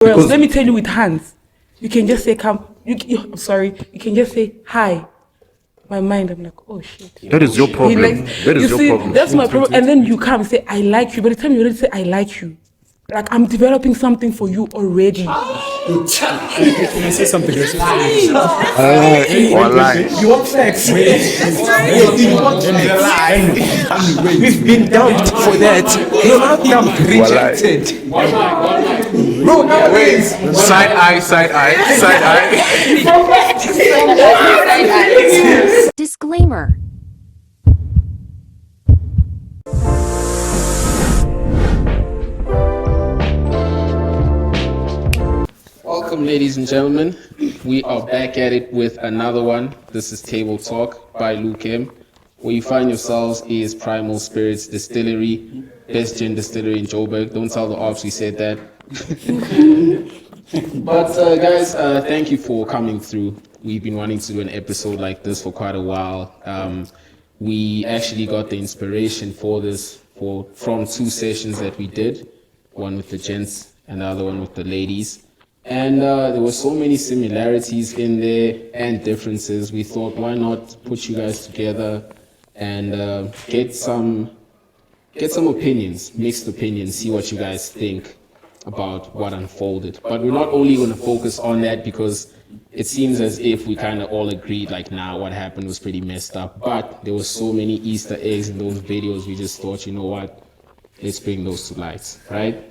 Because let me tell you, with hands, you can just say come. I'm sorry. You can just say hi. My mind, I'm like, oh shit. That is your problem. That is your problem. That's my problem. And then you come and say, I like you. By the time you already say, I like you, like I'm developing something for you already. Can I say something? You want sex? We've been dumped for that. Not dumped, rejected. Bro, nowadays. Side eye. Disclaimer. Welcome, ladies and gentlemen. We are back at it with another one. This is Table Talk by Luke M. Where you find yourselves is Primal Spirits Distillery, best gin distillery in Joburg. Don't tell the ops we said that. But guys, thank you for coming through. We've been wanting to do an episode like this for quite a while. We actually got the inspiration for this from two sessions that we did, one with the gents and the other one with the ladies. And there were so many similarities in there and differences. We thought, why not put you guys together and get some opinions, mixed opinions, see what you guys think about what unfolded. But we're not only going to focus on that because it seems as if we kind of all agreed, like, nah, what happened was pretty messed up. But there were so many Easter eggs in those videos, we just thought, you know what, let's bring those to light, right?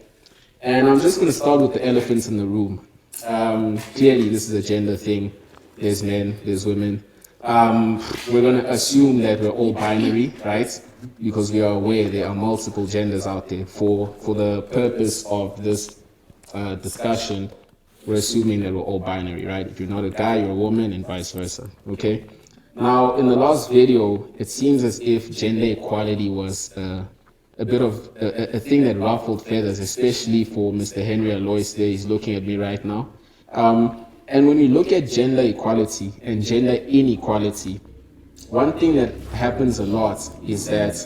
And I'm just going to start with the elephants in the room. Clearly, this is a gender thing. There's men, there's women. We're going to assume that we're all binary, right? Because we are aware there are multiple genders out there. For the purpose of this discussion, we're assuming that we're all binary, right? If you're not a guy, you're a woman, and vice versa, okay? Now, in the last video, it seems as if gender equality was a bit of a thing that ruffled feathers, especially for Mr. Henry Alois there. He's looking at me right now. And when we look at gender equality and gender inequality, one thing that happens a lot is that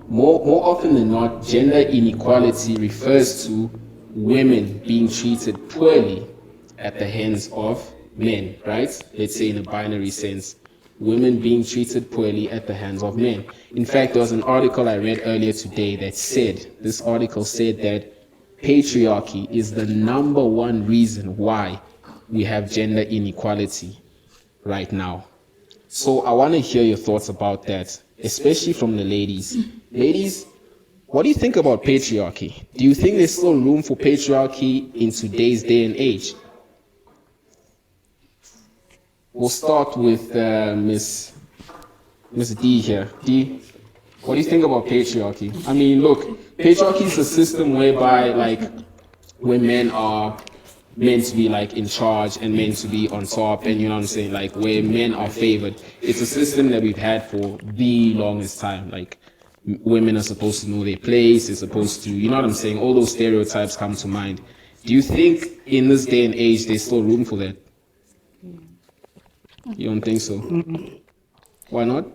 more often than not, gender inequality refers to women being treated poorly at the hands of men, right? Let's say in a binary sense, women being treated poorly at the hands of men. In fact, there was an article I read earlier today that said, this article said that patriarchy is the number one reason why we have gender inequality right now. So I want to hear your thoughts about that, especially from the ladies. Ladies, what do you think about patriarchy? Do you think there's still room for patriarchy in today's day and age? We'll start with Miss D here. D, what do you think about patriarchy? I mean, look, patriarchy is a system whereby, like, where men are meant to be, like, in charge and meant to be on top, and you know what I'm saying, like, where men are favored. It's a system that we've had for the longest time. Like, women are supposed to know their place, they're supposed to, you know what I'm saying, all those stereotypes come to mind. Do you think in this day and age there's still room for that? You don't think so? Mm-mm. Why not?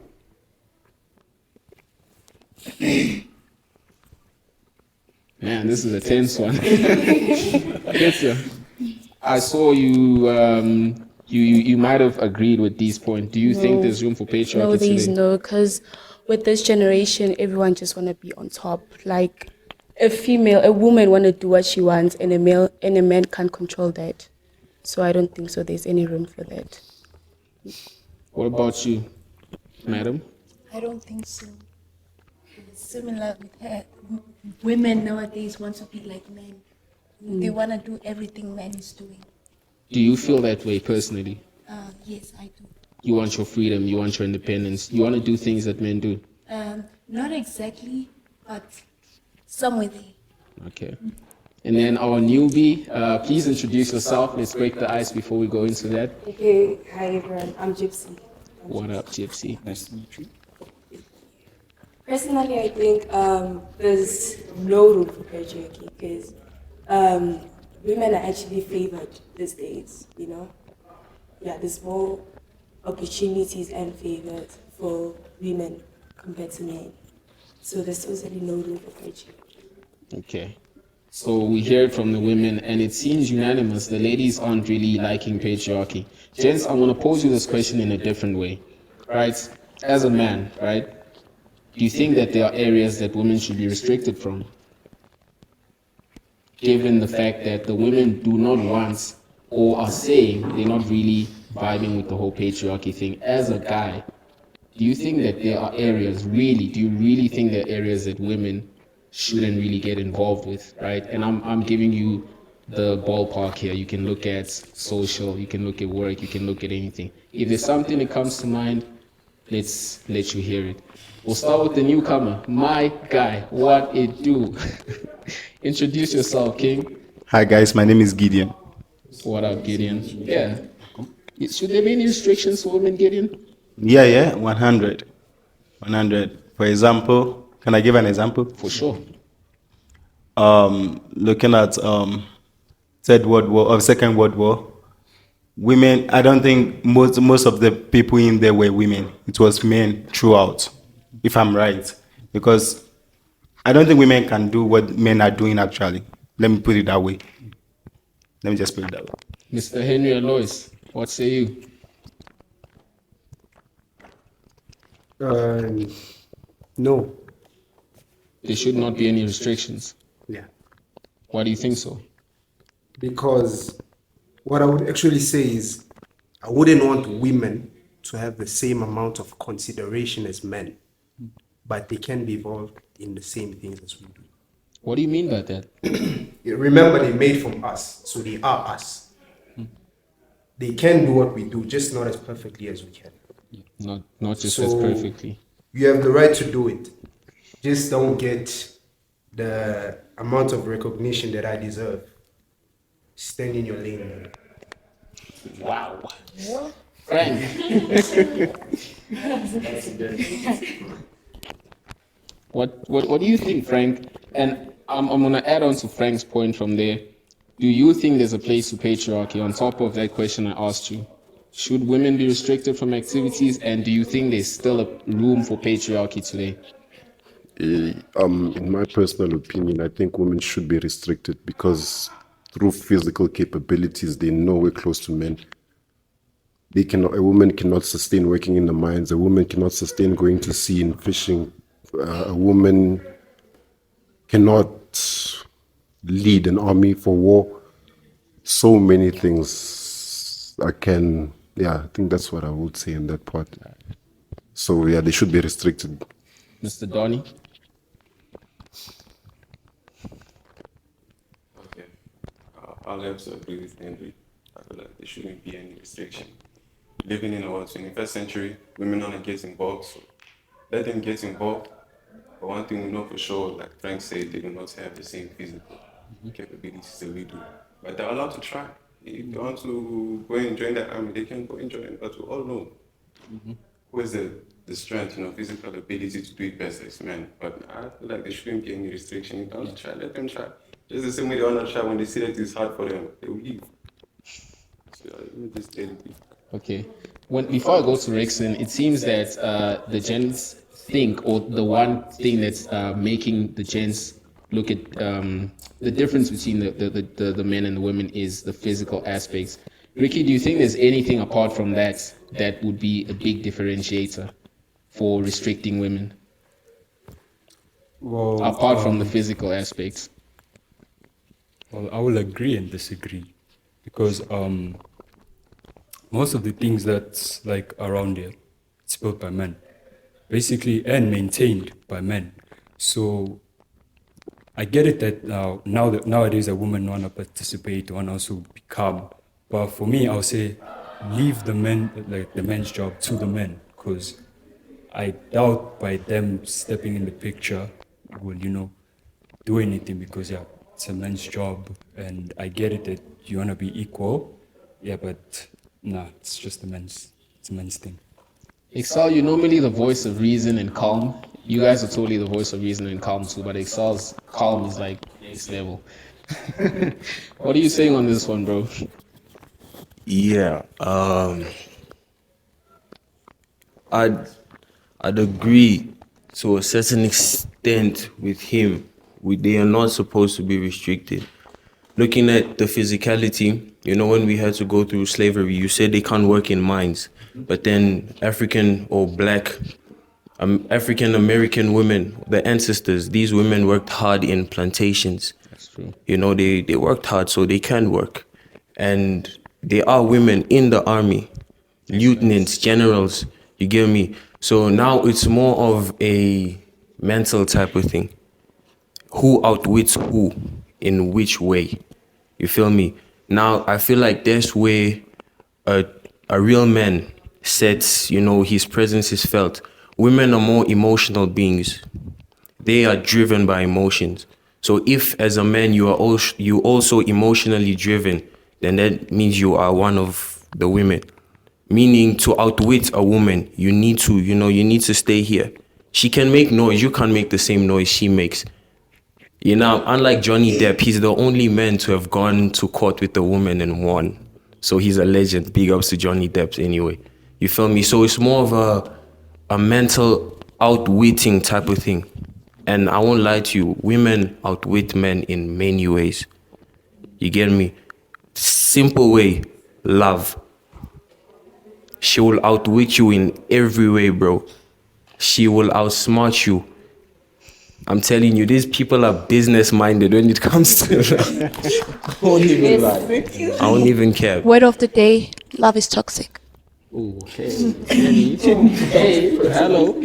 Man, this is a tense one. Yes, sir. I saw you. You might have agreed with these points. Do you think there's room for patriarchy today? No, there's no, because with this generation, everyone just want to be on top. Like a woman want to do what she wants, and a man can't control that. So I don't think so. There's any room for that. What about you, madam? I don't think so. It's similar with her. Women nowadays want to be like men. They want to do everything men is doing. Do you feel that way personally? Yes, I do. You want your freedom, you want your independence, you want to do things that men do? Not exactly, but somewhere there. Okay. And then our newbie, please introduce yourself. Let's break the ice before we go into that. Okay, hi everyone, I'm Gypsy. What up, Gypsy? Nice to meet you. Personally, I think there's no room for patriarchy because women are actually favored these days, you know? Yeah, there's more opportunities and favors for women compared to men. So there's totally no room for patriarchy. Okay. So we hear it from the women, and it seems unanimous. The ladies aren't really liking patriarchy. Gents, I'm going to pose you this question in a different way, right? As a man, right? Do you think that there are areas that women should be restricted from? Given the fact that the women do not want or are saying they're not really vibing with the whole patriarchy thing. As a guy, do you think that there are areas, really, do you really think there are areas that women shouldn't really get involved with, right? And I'm giving you the ballpark here. You can look at social, you can look at work, you can look at anything. If there's something that comes to mind, let's let you hear it. We'll start with the newcomer, my guy, what it do? Introduce yourself, King. Hi guys, my name is Gideon. What up, Gideon? Yeah. Should there be any restrictions for women, Gideon? Yeah, 100. 100. For example, can I give an example? For sure. Looking at Third World War or Second World War, women, I don't think most of the people in there were women. It was men throughout, if I'm right. Because I don't think women can do what men are doing actually. Let me put it that way. Let me just put it that way. Mr. Henry Alois, what say you? No. There should not be any restrictions. Yeah. Why do you think so? Because what I would actually say is I wouldn't want women to have the same amount of consideration as men, but they can be involved in the same things as we do. What do you mean by that? Remember, they made from us, so they are us. They can do what we do, just not as perfectly as we can. Not just as perfectly. You have the right to do it. Just don't get the amount of recognition that I deserve. Stand in your lane. Wow. Frank. What do you think, Frank? And I'm going to add on to Frank's point from there. Do you think there's a place for patriarchy on top of that question I asked you? Should women be restricted from activities? And do you think there's still a room for patriarchy today? In my personal opinion, I think women should be restricted because through physical capabilities, they're nowhere close to men. A woman cannot sustain working in the mines. A woman cannot sustain going to sea and fishing. A woman cannot lead an army for war. So many things I think that's what I would say in that part. So yeah, they should be restricted. Mr. Donny? Okay. I'll have to agree with Henry. I feel like there shouldn't be any restriction. Living in our 21st century, women are not getting involved, so let them get involved. But one thing we know for sure, like Frank said, they do not have the same physical capabilities that we do. But they're allowed to try. If they want to go and join the army, they can go and join. But we all know who has the strength, physical ability to do it best as men. But I feel like there shouldn't be any restriction. If they want to try, let them try. Just the same way they want to try when they see that it's hard for them, they will leave. So let me just tell you. Okay. Before I go to Rexon, it seems that the gents think, or the one thing that's making the gents look at the difference between the men and the women is the physical aspects. Ricky, do you think there's anything apart from that that would be a big differentiator for restricting women? Well, apart from the physical aspects. Well, I will agree and disagree because most of the things that's like around here, it's built by men, basically, and maintained by men. So I get it that nowadays a woman want to participate, want to also become. But for me, I'll say leave the men's job to the men, because I doubt by them stepping in the picture will, do anything, because it's a men's job, and I get it that you want to be equal, but it's just a men's thing. Excel, you're normally the voice of reason and calm. You guys are totally the voice of reason and calm too, but Excel's calm is like next level. What are you saying on this one, bro? Yeah, I'd agree to a certain extent with him, they are not supposed to be restricted. Looking at the physicality, you know, when we had to go through slavery, you said they can't work in mines, but then African or black African American women, the ancestors, these women worked hard in plantations. That's true. You know, they worked hard so they can work. And there are women in the army, lieutenants, generals, you get me? So now it's more of a mental type of thing. Who outwits who in which way? You feel me? Now I feel like that's where a real man sets, you know, his presence is felt. Women are more emotional beings. They are driven by emotions. So if as a man you also emotionally driven, then that means you are one of the women. Meaning to outwit a woman, you need to stay here. She can make noise, you can't make the same noise she makes. You know, unlike Johnny Depp, he's the only man to have gone to court with a woman and won. So he's a legend. Big ups to Johnny Depp anyway. You feel me? So it's more of a mental outwitting type of thing. And I won't lie to you, women outwit men in many ways. You get me? Simple way, love. She will outwit you in every way, bro. She will outsmart you. I'm telling you, these people are business-minded when it comes to love. I won't even lie. I won't even care. Word of the day, love is toxic. Oh, okay. Hey, hello.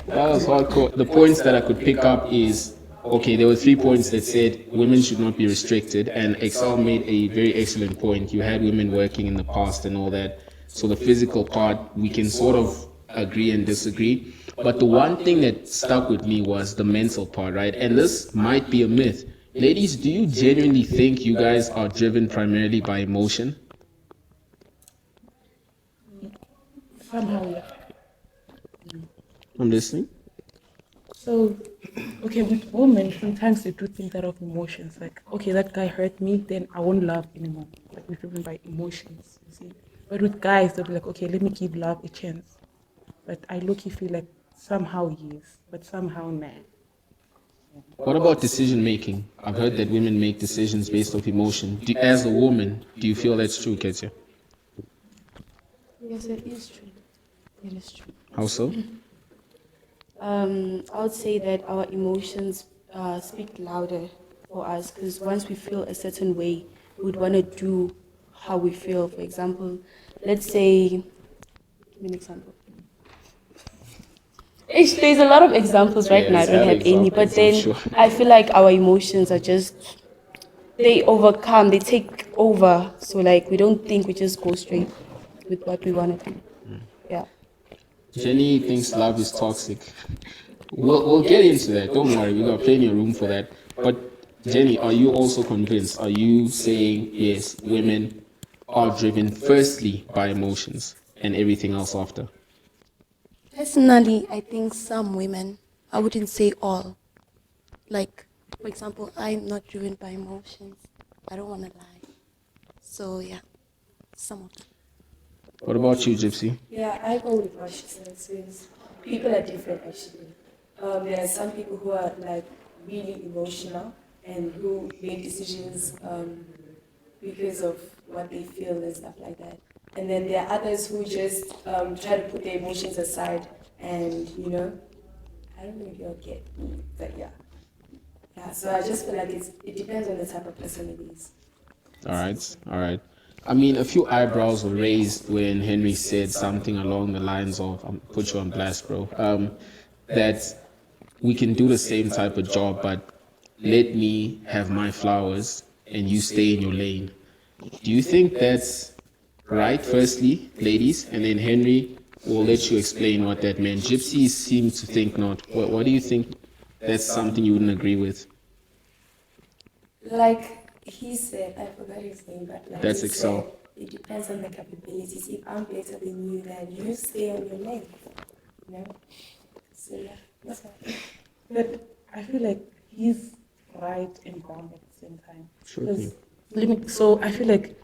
That was hardcore. The points that I could pick up is, okay, there were 3 points that said women should not be restricted, and Excel made a very excellent point. You had women working in the past and all that. So the physical part, we can sort of agree and disagree. But the one thing that stuck with me was the mental part, right? And this might be a myth. Ladies, do you genuinely think you guys are driven primarily by emotion? Somehow, yeah. I'm listening. So, okay, with women, sometimes they do things out of emotions. Like, okay, that guy hurt me, then I won't love anymore. Like, we're driven by emotions, you see. But with guys, they'll be like, okay, let me give love a chance. But I low-key feel like somehow yes, but somehow nah. What about decision making? I've heard that women make decisions based off emotion. As a woman, do you feel that's true, Ketia? Yes, it is true. It is true. How so? I would say that our emotions speak louder for us, because once we feel a certain way, we would want to do how we feel. For example, let's say, give me an example. There's a lot of examples right now. I don't have any, but then I feel like our emotions are just, they take over. So like we don't think, we just go straight with what we want to do. Yeah. Jenny thinks love is toxic. We'll get into that. Don't worry, we got plenty of room for that. But Jenny, are you also convinced? Are you saying yes, women are driven firstly by emotions and everything else after? Personally, I think some women, I wouldn't say all. Like, for example, I'm not driven by emotions. I don't want to lie. So, yeah, some of them. What about you, Gypsy? Yeah, I go with what she says, because people are different actually. There are some people who are like really emotional and who make decisions because of what they feel and stuff like that. And then there are others who just try to put their emotions aside and, you know, I don't know if you'll get me, but yeah. Yeah, so I just feel like it depends on the type of person it is. All right. I mean, a few eyebrows were raised when Henry said something along the lines of, I'll put you on blast, bro, that we can do the same type of job, but let me have my flowers and you stay in your lane. Do you think that's right, firstly, ladies? And then Henry will let you explain what that meant. Gypsies seem to think not. What do you think that's something you wouldn't agree with? Like he said, I forgot his name, but like that's he Excel. said, it depends on the capabilities. If I'm better than you, then you stay on your lane. You know? So yeah, that's right. But I feel like he's right and wrong at the same time. Sure. So I feel like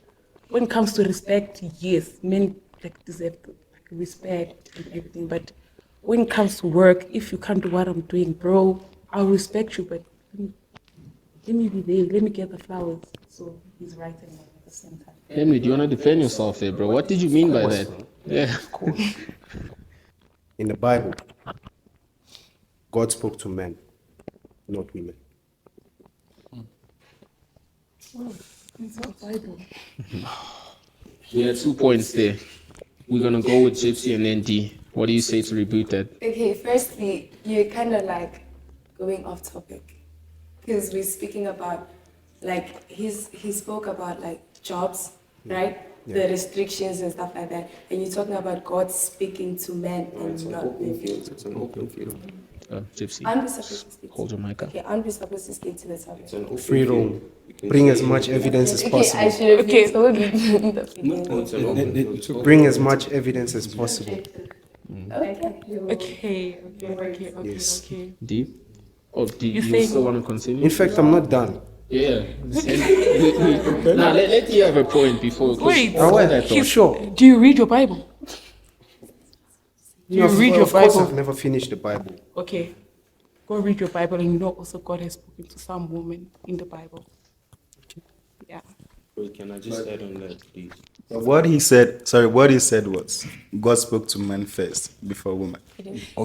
when it comes to respect, yes, men like deserve respect and everything. But when it comes to work, if you can't do what I'm doing, bro, I'll respect you, but let me be there. Let me get the flowers. So he's right and wrong at the same time. Henry, do you want to defend yourself there, bro? What did you mean by that? Yeah, of course. In the Bible, God spoke to men, not women. Oh, it's not Bible. We had 2 points there. We're gonna go with Gypsy and then D. What do you say to reboot that? Okay, firstly, you're kind of like going off topic because we're speaking about like he spoke about like jobs, right? The restrictions and stuff like that, and you're talking about God speaking to men and not women. It's an open field. Gypsy, Aren't we supposed to speak? hold your mic up. Okay, aren't we supposed to speak to the topic? Free roam. Bring as much evidence as possible. I should have told you in the beginning. Bring as much evidence as possible. Okay. Yes. Okay. D? Oh, D, You you say- still want to continue? In fact, I'm not done. Yeah. Now, let you have a point before. 'cause Wait, all that thought. Sure. do you read your Bible? Do you read your Of course, I've Bible? never finished the Bible. Okay. Go read your Bible, and you know also God has spoken to some women in the Bible. Yeah. Wait, can I just add on that, please? What he said was God spoke to men first before women.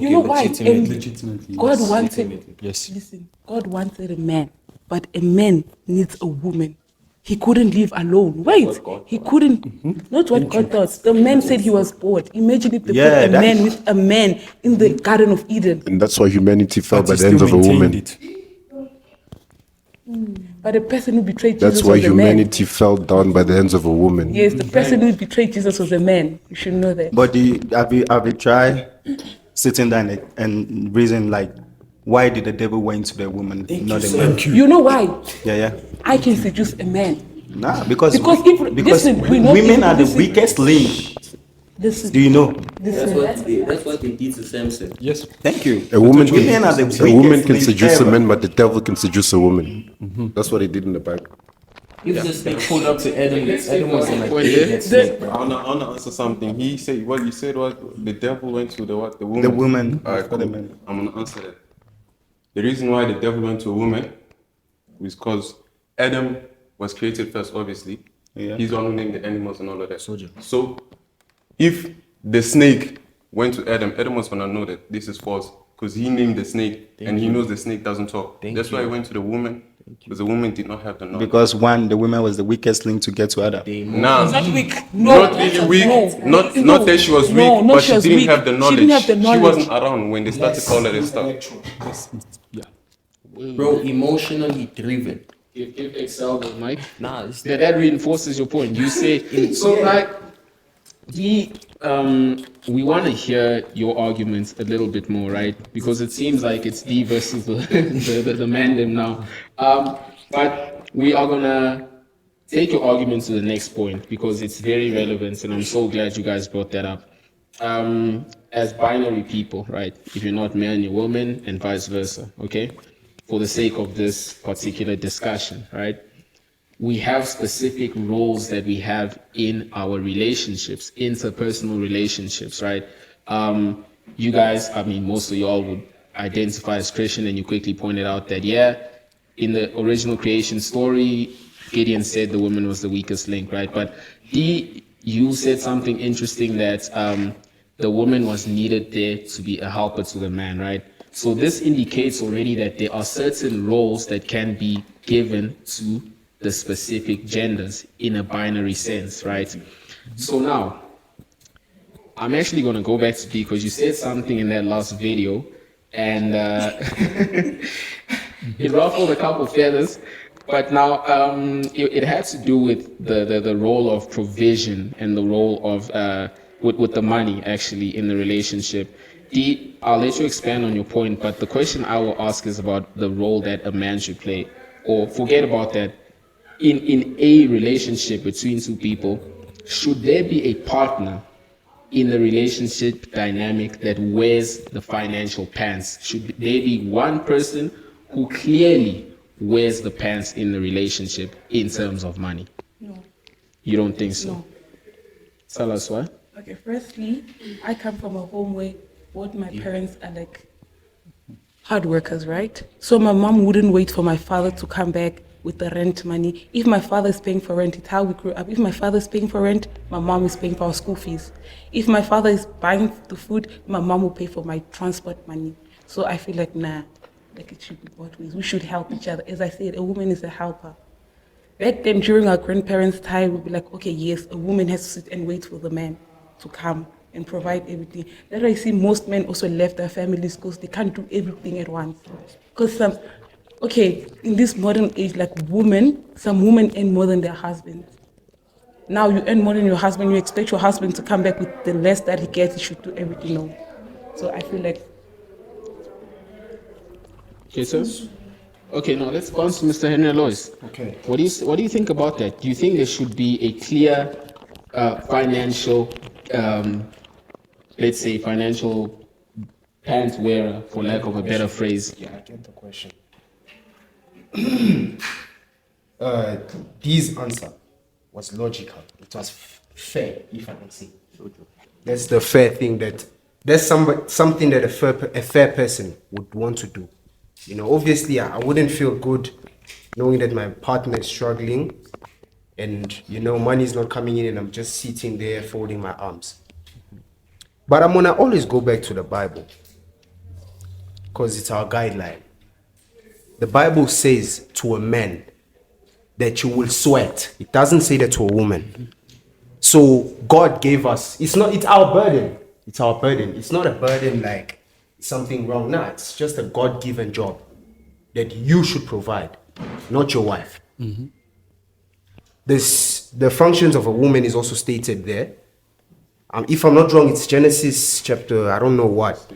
You know why? Legitimately. God yes. wanted. Yes. Listen, God wanted a man, but a man needs a woman. He couldn't live alone. Wait, he couldn't. Not what God thought. The man said he was bored. Imagine if they Yeah, put a that- man with a man in the Garden of Eden. And that's why humanity fell But by he the hands still of a woman. maintained it. But the person who betrayed That's Jesus why was a man. humanity fell down by the hands of a woman. Yes, the person who betrayed Jesus was a man. You should know that. But have you tried sitting down and reason like why did the devil went to the woman, not the man? You know why? Yeah. I can seduce a man. Nah, because Listen, we know women if- are the listen. weakest link. Listen, Do you know? That's what they did to Samson. Yes. Thank you. A woman Women are the can, a woman weakest can link seduce a ever. man, but the devil can seduce a woman. That's what he did in the Bible. If the snake pulled up to Adam was in a Point cave, there. that snake, I wanna answer something. He said what you said was the devil went to the what? The woman. The woman Alright, for the cool. man. I'm gonna answer that. The reason why the devil went to a woman is because Adam was created first, obviously. Yeah. He's the one who named the animals and all of that. So if the snake went to Adam, Adam was gonna know that this is false because he named the snake and he knows the snake doesn't talk. That's why he went to the woman because the woman did not have the knowledge. Because one, the woman was the weakest link to get to Adam. Nah, Not weak. No, not really weak. no, Not that she was weak, no, not but she she was didn't weak. have the She knowledge. didn't have the She knowledge. wasn't around when they started calling her stuff. bro, emotionally driven. Give Excel the mic. Nah, it's That reinforces your point. You say so like we want to hear your arguments a little bit more, right? Because it seems like it's D versus the man them now. But we are gonna take your argument to the next point because it's very relevant, and I'm so glad you guys brought that up. As binary people, right? If you're not man, you're woman, and vice versa. Okay, for the sake of this particular discussion, right? We have specific roles that we have in our relationships, interpersonal relationships, right? You guys, I mean, most of y'all would identify as Christian, and you quickly pointed out that, yeah, in the original creation story, Gideon said the woman was the weakest link, right? But you said something interesting that the woman was needed there to be a helper to the man, right? So this indicates already that there are certain roles that can be given to the specific genders in a binary sense, right? So now, I'm actually going to go back to D because you said something in that last video, and it ruffled a couple feathers. But now it had to do with the role of provision and the role of with the money actually in the relationship. D, I'll let you expand on your point, but the question I will ask is about the role that a man should play, or forget about that. In a relationship between two people, should there be a partner in the relationship dynamic that wears the financial pants? Should there be one person who clearly wears the pants in the relationship in terms of money? No. You don't think so? No. Tell us why. Okay, firstly, I come from a home where both my parents are like hard workers, right? So my mom wouldn't wait for my father to come back with the rent money. If my father is paying for rent, it's how we grew up. If my father is paying for rent, my mom is paying for our school fees. If my father is buying the food, my mom will pay for my transport money. So I feel like, nah, like it should be both ways. We should help each other. As I said, a woman is a helper. Back then, during our grandparents' time, we'd be like, okay, yes, a woman has to sit and wait for the man to come and provide everything. That's why I see most men also left their families because they can't do everything at once. Because in this modern age, like some women earn more than their husbands. Now you earn more than your husband, you expect your husband to come back with the less that he gets, he should do everything now. So I feel like... Okay, sir. Okay, now let's bounce to Mr. Henry Alois. Okay. What do you think about that? Do you think there should be a clear financial, let's say, financial pants wearer, for lack of a better phrase? Yeah, I get the question. This answer was logical. It was fair, if I can say. That's the fair thing that's something that a fair person would want to do. You know, obviously, I wouldn't feel good knowing that my partner is struggling and, you know, money is not coming in and I'm just sitting there folding my arms. But I'm going to always go back to the Bible because it's our guideline. The Bible says to a man that you will sweat. It doesn't say that to a woman. So God gave us, it's our burden. It's our burden. It's not a burden like something wrong. No, it's just a God-given job that you should provide, not your wife. Mm-hmm. The functions of a woman is also stated there. If I'm not wrong, it's Genesis chapter, I don't know what.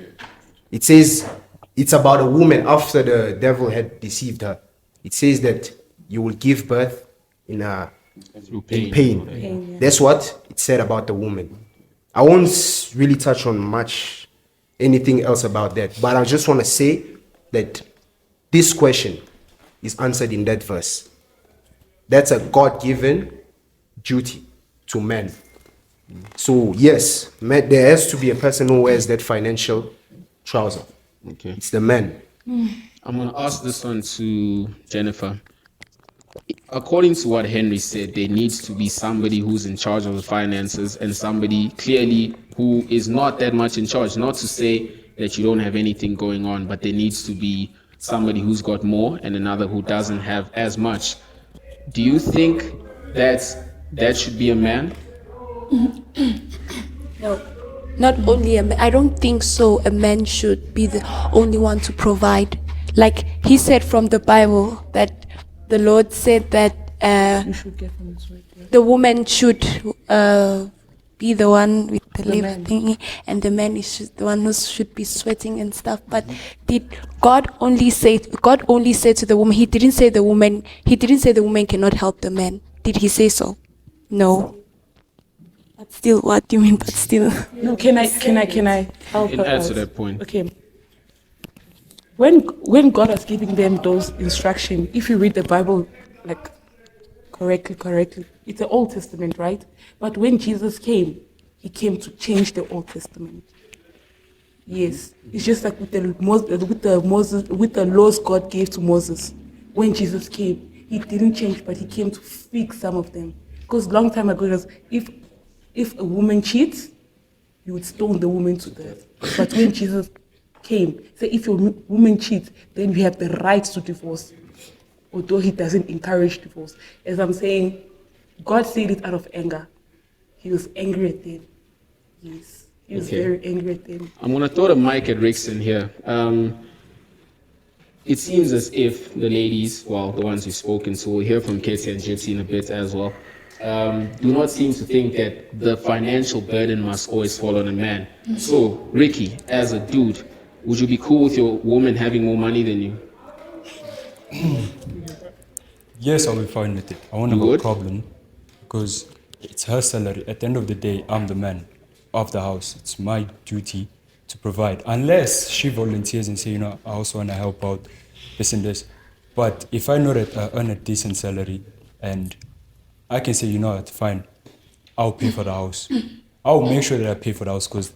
It says it's about a woman after the devil had deceived her. It says that you will give birth in pain. Yeah. That's what it said about the woman. I won't really touch on anything else about that, but I just want to say that this question is answered in that verse. That's a God-given duty to men. So yes, there has to be a person who wears that financial trouser. Okay. It's the man. I'm going to ask this one to Jennifer. According to what Henry said, there needs to be somebody who's in charge of the finances and somebody clearly who is not that much in charge. Not to say that you don't have anything going on, but there needs to be somebody who's got more and another who doesn't have as much. Do you think that should be a man? No, not only a man. I don't think so. A man should be the only one to provide. Like he said from the Bible that the Lord said that You should get from this right, yeah. the woman should be the one with the The live man. thingy, and the man is the one who should be sweating and stuff. But did God only say to the woman? He didn't say the woman cannot help the man. Did he say so? No. But still, what do you mean? But still, No, can I help Can her add to out? that point. Okay. When God was giving them those instructions, if you read the Bible like correctly, it's the Old Testament, right? But when Jesus came, he came to change the Old Testament. Yes, it's just like with the laws God gave to Moses. When Jesus came, he didn't change, but he came to fix some of them. Because long time ago, it was if a woman cheats, you would stone the woman to death. But when Jesus came, say if your woman cheats, then you have the right to divorce. Although he doesn't encourage divorce. As I'm saying, God said it out of anger. He was angry at them. Yes, he was Okay. very angry at them. I'm going to throw the mic at Rickson here. It seems as if the ladies, well, the ones who've spoken, so we'll hear from Katie and Gypsy in a bit as well, do not seem to think that the financial burden must always fall on a man. So, Ricky, as a dude, would you be cool with your woman having more money than you? Yes, I'll be fine with it. I won't You have a would? problem because it's her salary. At the end of the day, I'm the man of the house. It's my duty to provide. Unless she volunteers and say, you know, I also want to help out this and this. But if I know that I earn a decent salary and I can say, you know what, fine, I'll pay for the house. I'll make sure that I pay for the house because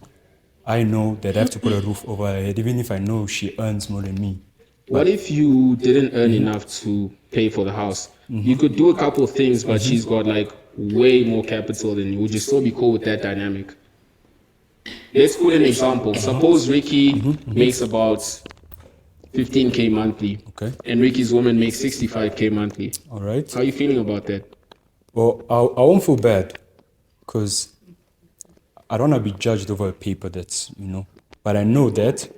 I know that I have to put a roof over her head, even if I know she earns more than me. What if you didn't earn enough to pay for the house? You could do a couple of things, but she's got like way more capital than you. Would you still be cool with that dynamic? Let's put an example. Suppose Ricky makes about 15K monthly, Okay. and Ricky's woman makes 65K monthly. All right. How are you feeling about that? Well, I won't feel bad because I don't want to be judged over a paper that's, but I know that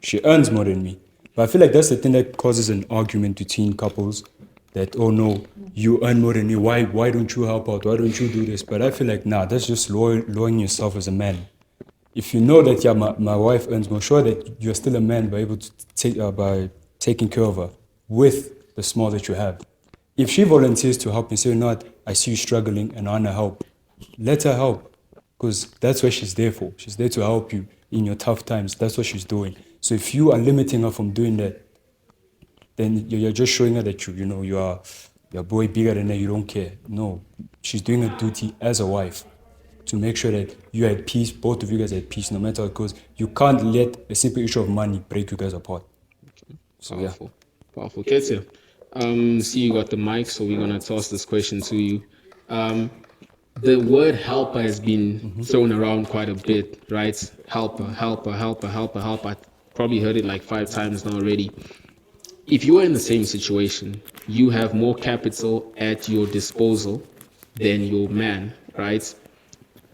she earns more than me. But I feel like that's the thing that causes an argument between couples that, oh no, you earn more than me. Why don't you help out? Why don't you do this? But I feel like, nah, that's just lowering yourself as a man. If you know that, yeah, my wife earns more, sure that you're still a man by able to by taking care of her with the small that you have. If she volunteers to help and say, no, I see you struggling and I want to help, let her help because that's what she's there for. She's there to help you in your tough times. That's what she's doing. So if you are limiting her from doing that, then you're just showing her that you're a boy bigger than her, you don't care. No, she's doing her duty as a wife to make sure that you're at peace, both of you guys are at peace, no matter what, because you can't let a simple issue of money break you guys apart. So Powerful. Powerful. Ketia, see you got the mic, so we're going to toss this question to you. The word helper has been thrown around quite a bit, right? Helper, helper, helper, helper, helper. I probably heard it like 5 times now already. If you are in the same situation, you have more capital at your disposal than your man, right?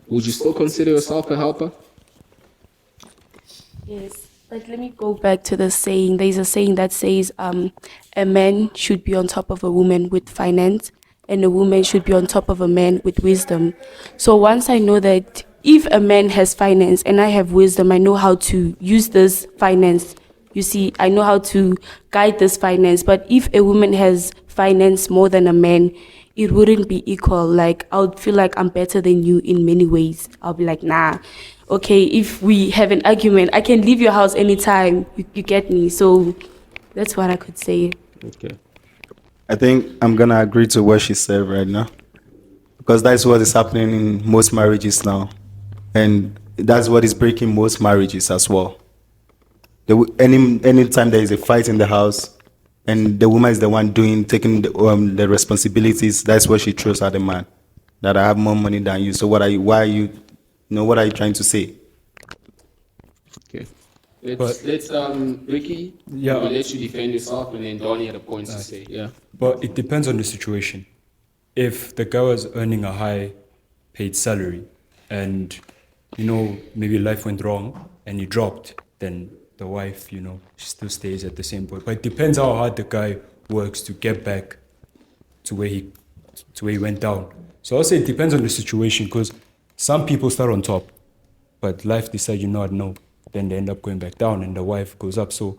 Would you still consider yourself a helper? Yes, but let me go back to the saying. There's a saying that says a man should be on top of a woman with finance, and a woman should be on top of a man with wisdom. So once I know that if a man has finance and I have wisdom, I know how to use this finance. You see, I know how to guide this finance. But if a woman has finance more than a man, it wouldn't be equal. Like, I would feel like I'm better than you in many ways. I'll be like, nah, okay, if we have an argument, I can leave your house anytime. You get me? So that's what I could say. Okay. I think I'm going to agree to what she said right now, because that's what is happening in most marriages now. And that's what is breaking most marriages as well. Anytime there is a fight in the house and the woman is the one taking the responsibilities, that's what she throws at the man, that I have more money than you. So what are you trying to say? Okay. Let's Ricky, Yeah. we'll let you defend yourself, and then Donnie had a point to say. Yeah. But it depends on the situation. If the guy was earning a high paid salary and, maybe life went wrong and he dropped, then the wife, she still stays at the same point. But it depends how hard the guy works to get back to where he went down. So I'll say it depends on the situation, because some people start on top, but life decides, no, then they end up going back down and the wife goes up. So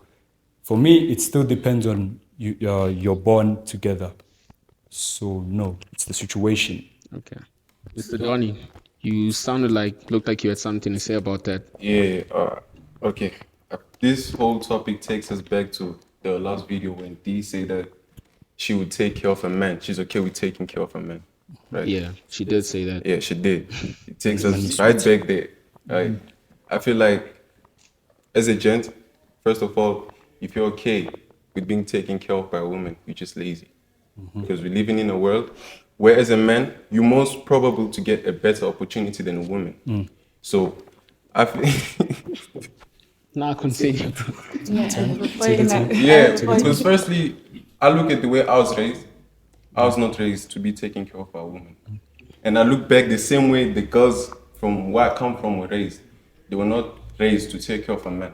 for me, it still depends on your bond together. So no, it's the situation. Okay. Mr. Donnie, you looked like you had something to say about that. Yeah, okay. This whole topic takes us back to the last video when Dee said that she would take care of a man. She's okay with taking care of a man, right? Yeah, she did say that. Yeah, she did. It takes us right back there. Right? I feel like, as a gent, first of all, if you're okay with being taken care of by a woman, you're just lazy. Because we're living in a world where, as a man, you're most probable to get a better opportunity than a woman. So, I feel... Now continue. Yeah, because firstly, I look at the way I was raised. I was not raised to be taken care of by a woman. And I look back the same way the girls from where I come from were raised. They were not raised to take care of a man.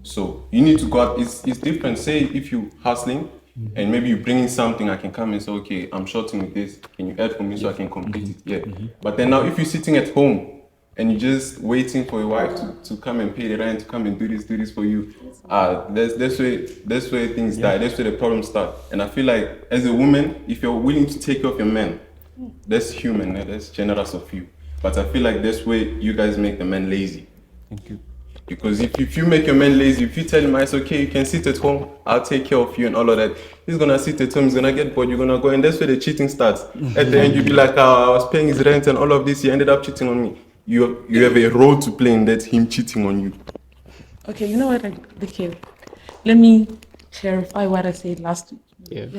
So you need to go out. It's different. Say if you're hustling and maybe you bring in something, I can come and say, okay, I'm shorting with this. Can you add for me so I can complete it? Yeah. But then now if you're sitting at home and you're just waiting for your wife to come and pay the rent, to come and do this for you, that's where things die. That's where the problems start. And I feel like as a woman, if you're willing to take care of your man, that's human, that's generous of you. But I feel like that's where you guys make the man lazy. Thank you. Because if you make your man lazy, if you tell him it's okay, you can sit at home, I'll take care of you and all of that, he's gonna sit at home, he's gonna get bored, you're gonna go, and that's where the cheating starts. At the end, you'll be like, I was paying his rent and all of this, he ended up cheating on me. you have a role to play in that him cheating on you. Okay, you know what? Okay, let me clarify what I said last week.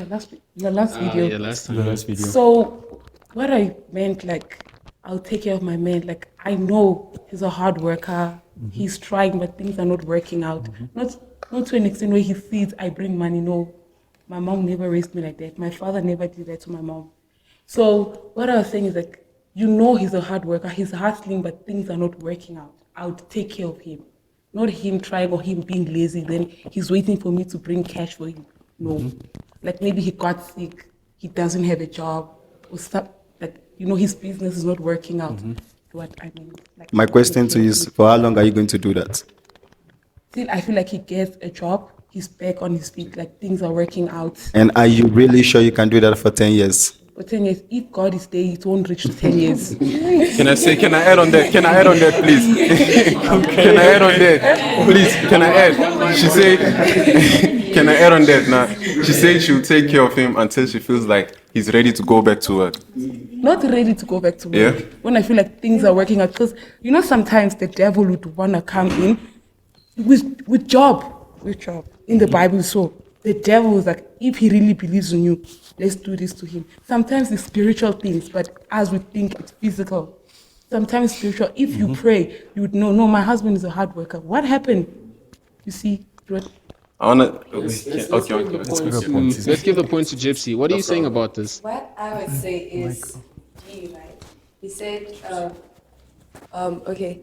Last week. The last video. Yeah, last time. The last video. So, what I meant, like, I'll take care of my man. Like, I know he's a hard worker. He's trying, but things are not working out. Not to an extent where he sees I bring money. No, my mom never raised me like that. My father never did that to my mom. So, what I was saying is, like, you know he's a hard worker. He's hustling, but things are not working out. I would take care of him. Not him trying or him being lazy. Then he's waiting for me to bring cash for him. No. Like maybe he got sick. He doesn't have a job. Or stuff. Like, you know, his business is not working out. What I mean. Like, My question to you is, for how long are you going to do that? Still, I feel like he gets a job. He's back on his feet. Like things are working out. And are you really sure you can do that for 10 years? For 10 years, if God is there, it won't reach to 10 years. Can I add on that? Can I add on that, please? Can I add on that? Please, can I add? She said, can I add on that now? She said she'll take care of him until she feels like he's ready to go back to work. Not ready to go back to work. Yeah. When I feel like things are working out. Because, you know, sometimes the devil would want to come in with job. In the Bible, so the devil is like, if he really believes in you, let's do this to him. Sometimes it's spiritual things, but as we think it's physical. Sometimes spiritual. If you pray, you would know, no, my husband is a hard worker. What happened? You see? I wanna. Let's give the point to Gypsy. What are you saying about this? What I would say is, G, right? You said, okay,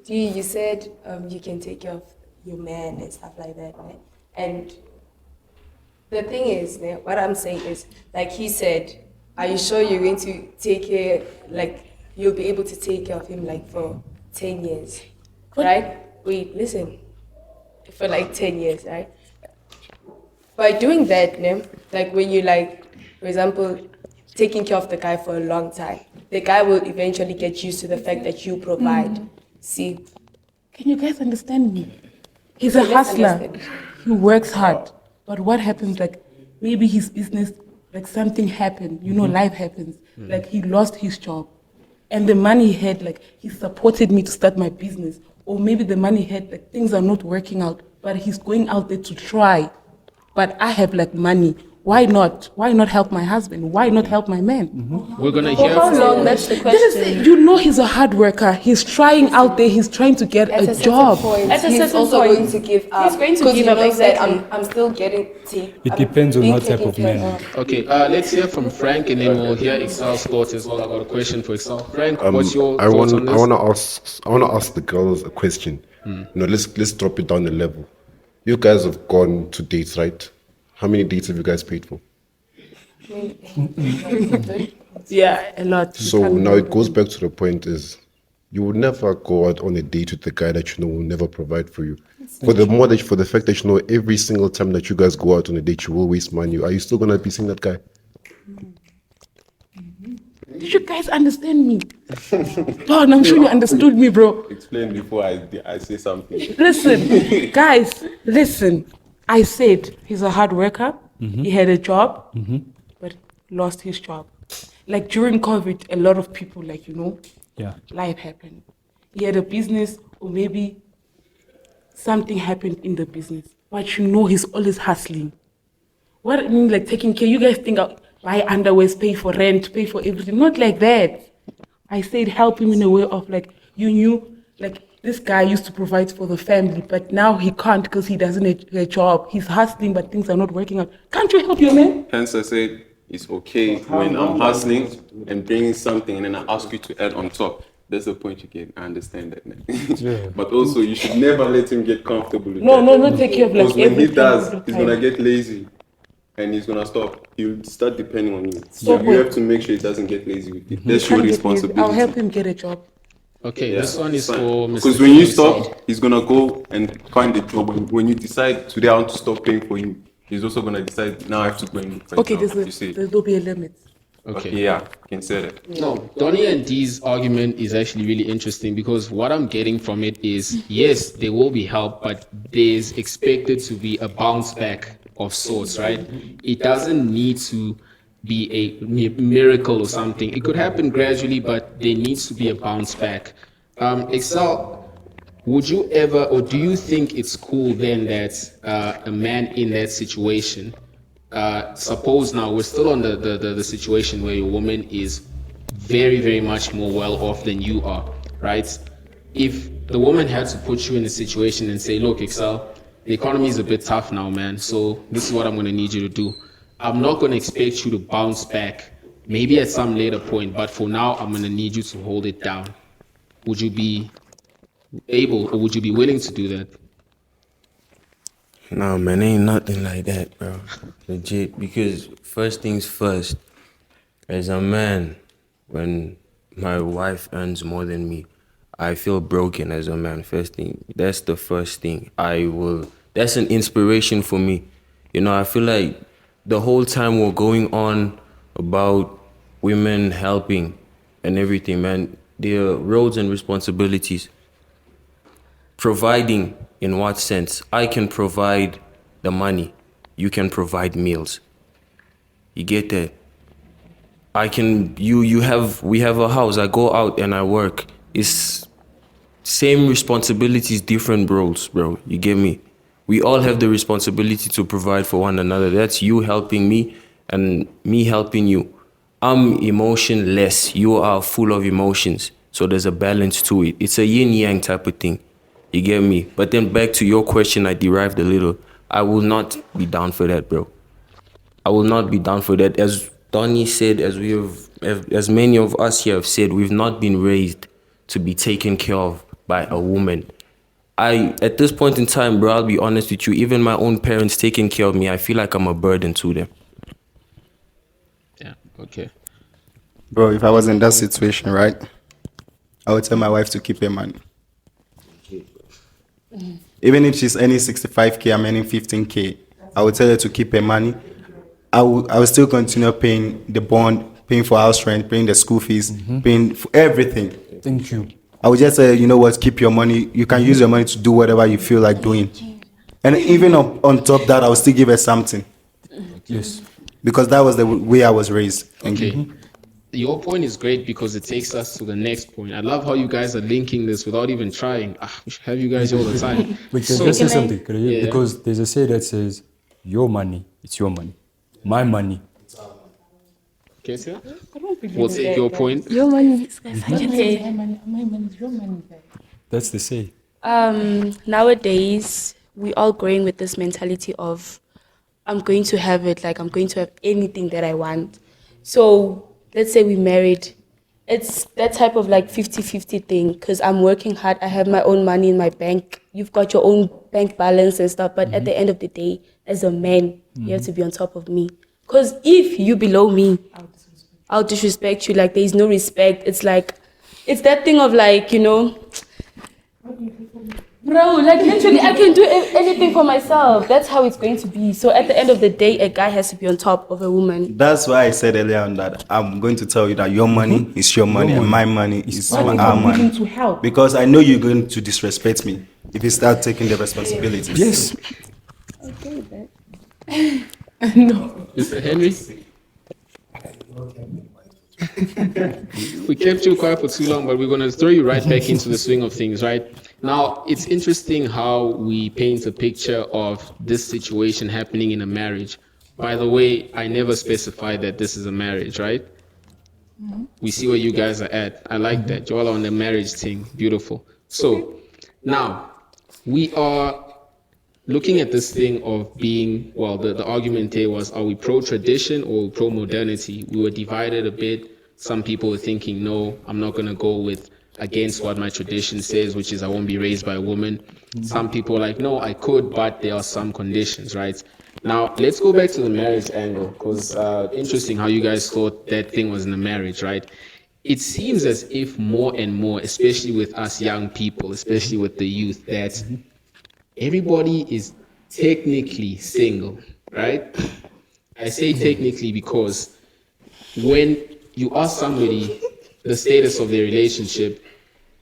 G, you said you can take care of your man and stuff like that, right? And the thing is, what I'm saying is, like he said, are you sure you're going to take care, like you'll be able to take care of him like for 10 years, right? Wait, listen, for like 10 years, right? By doing that, like when you like, for example, taking care of the guy for a long time, the guy will eventually get used to the fact that you provide. See? Can you guys understand me? He's a hustler. He works hard. But what happens, like, maybe his business, like something happened, you know, life happens. Like he lost his job. And the money he had, like, he supported me to start my business. Or maybe the money he had, like, things are not working out. But he's going out there to try. But I have, like, money. Why not? Why not help my husband? Why not help my man? We're gonna For hear how from long? That's the question. You know he's a hard worker. He's trying out there. He's trying to get a job. At a He's certain also point, going to give up. he's going to because give he up, knows that exactly. I'm still getting tea. It depends on what type of man. Okay, let's hear from Frank, and then we'll hear Excel's thoughts as well. I got a question for Excel. Frank, what's your thoughts on this? I wanna ask the girls a question. You know, let's drop it down a level. You guys have gone to dates, right? How many dates have you guys paid for? Yeah, a lot. So now it goes back to the point is, you would never go out on a date with the guy that you know will never provide for you. For the fact that you know every single time that you guys go out on a date, you will waste money. Are you still gonna be seeing that guy? Did you guys understand me? God, I'm sure you understood me, bro. Explain before I say something. Listen, guys, listen. I said he's a hard worker. He had a job, but lost his job. Like during COVID, a lot of people, like, you know, life happened. He had a business, or maybe something happened in the business. But you know, he's always hustling. What I mean, like taking care, you guys think I'll buy underwears, pay for rent, pay for everything. Not like that. I said help him in a way of like, you knew, like this guy used to provide for the family, but now he can't because he doesn't have a job. He's hustling, but things are not working out. Can't you help your man? Hence I said it's okay when I'm hustling and bringing something and then I ask you to add on top. That's the point you get. I understand that now. But also, you should never let him get comfortable with that. No, not take care of like because when he everything. does, he's gonna get lazy and he's gonna stop. He'll start depending on you. So You have to make sure he doesn't get lazy with it. That's your Can't get lazy. responsibility. I'll help him get a job. Okay, Yeah, this one is fine. for Mr. Because when you Himself. stop, he's gonna go and find a job. When you decide today I want to stop paying for him, he's also gonna decide now I have to go and look for a Okay, job. You see? there'll be a limit. Okay. Yeah, you can say that. No, Donnie and Dee's argument is actually really interesting because what I'm getting from it is, yes, there will be help, but there's expected to be a bounce back of sorts, right? It doesn't need to be a miracle or something. It could happen gradually, but there needs to be a bounce back. Excel, would you ever, or do you think it's cool then that a man in that situation, suppose now we're still on the situation where your woman is very, very much more well off than you are, right? If the woman had to put you in a situation and say, look, Excel, the economy is a bit tough now, man, so this is what I'm going to need you to do. I'm not going to expect you to bounce back, maybe at some later point, but for now, I'm going to need you to hold it down. Would you be able, or would you be willing to do that? No, man, ain't nothing like that, bro. Legit. Because first things first, as a man, when my wife earns more than me, I feel broken as a man. First thing, that's the first thing. That's an inspiration for me. You know, I feel like the whole time we're going on about women helping and everything, man, their roles and responsibilities. Providing in what sense? I can provide the money. You can provide meals. You get that? We have a house. I go out and I work. It's same responsibilities, different roles, bro. You get me? We all have the responsibility to provide for one another. That's you helping me and me helping you. I'm emotionless. You are full of emotions. So there's a balance to it. It's a yin-yang type of thing. You get me? But then back to your question, I derived a little. I will not be down for that, bro. I will not be down for that. As Donnie said, as many of us here have said, we've not been raised to be taken care of by a woman. At this point in time, bro, I'll be honest with you, even my own parents taking care of me, I feel like I'm a burden to them. Yeah, okay. Bro, if I was in that situation, right, I would tell my wife to keep her money. Even if she's earning 65K, I'm earning 15K, I would tell her to keep her money. I will still continue paying the bond, paying for house rent, paying the school fees, paying for everything. Thank you. I would just say, you know what, keep your money. You can use your money to do whatever you feel like doing. And even on top of that, I will still give her something. Yes. Because that was the way I was raised. Okay. Your point is great because it takes us to the next point. I love how you guys are linking this without even trying. We should have you guys here all the time. Wait, can I say something? Because there's a say that says, your money, it's your money. My money. Okay, sir? We'll take your point. Your money is My money is your money, guys. That's the say. Nowadays, we all growing with this mentality of, I'm going to have it, like I'm going to have anything that I want. So let's say we married. It's that type of like 50-50 thing because I'm working hard. I have my own money in my bank. You've got your own bank balance and stuff. But at the end of the day, as a man, you have to be on top of me. Because if you below me, I'll disrespect you. Like there's no respect. It's like, it's that thing of like, you know, bro, like literally I can do anything for myself. That's how it's going to be. So at the end of the day, a guy has to be on top of a woman. That's why I said earlier on that I'm going to tell you that your money is your money and my money is our money. To help. Because I know you're going to disrespect me if you start taking the responsibilities. Yes. Okay, but no. Mr. Henry? We kept you quiet for too long, but we're going to throw you right back into the swing of things, right? Now, it's interesting how we paint a picture of this situation happening in a marriage. By the way, I never specified that this is a marriage, right? We see where you guys are at. I like that. You all are on the marriage thing. Beautiful. So, now, we are looking at this thing of being, well, the argument here was, are we pro-tradition or pro-modernity? We were divided a bit. Some people were thinking, no, I'm not going to go with against what my tradition says, which is I won't be raised by a woman. Some people are like, no, I could, but there are some conditions, right? Now, let's go back to the marriage angle, because interesting how you guys thought that thing was in a marriage, right? It seems as if more and more, especially with us young people, especially with the youth, that everybody is technically single, right? I say technically because when you ask somebody the status of their relationship,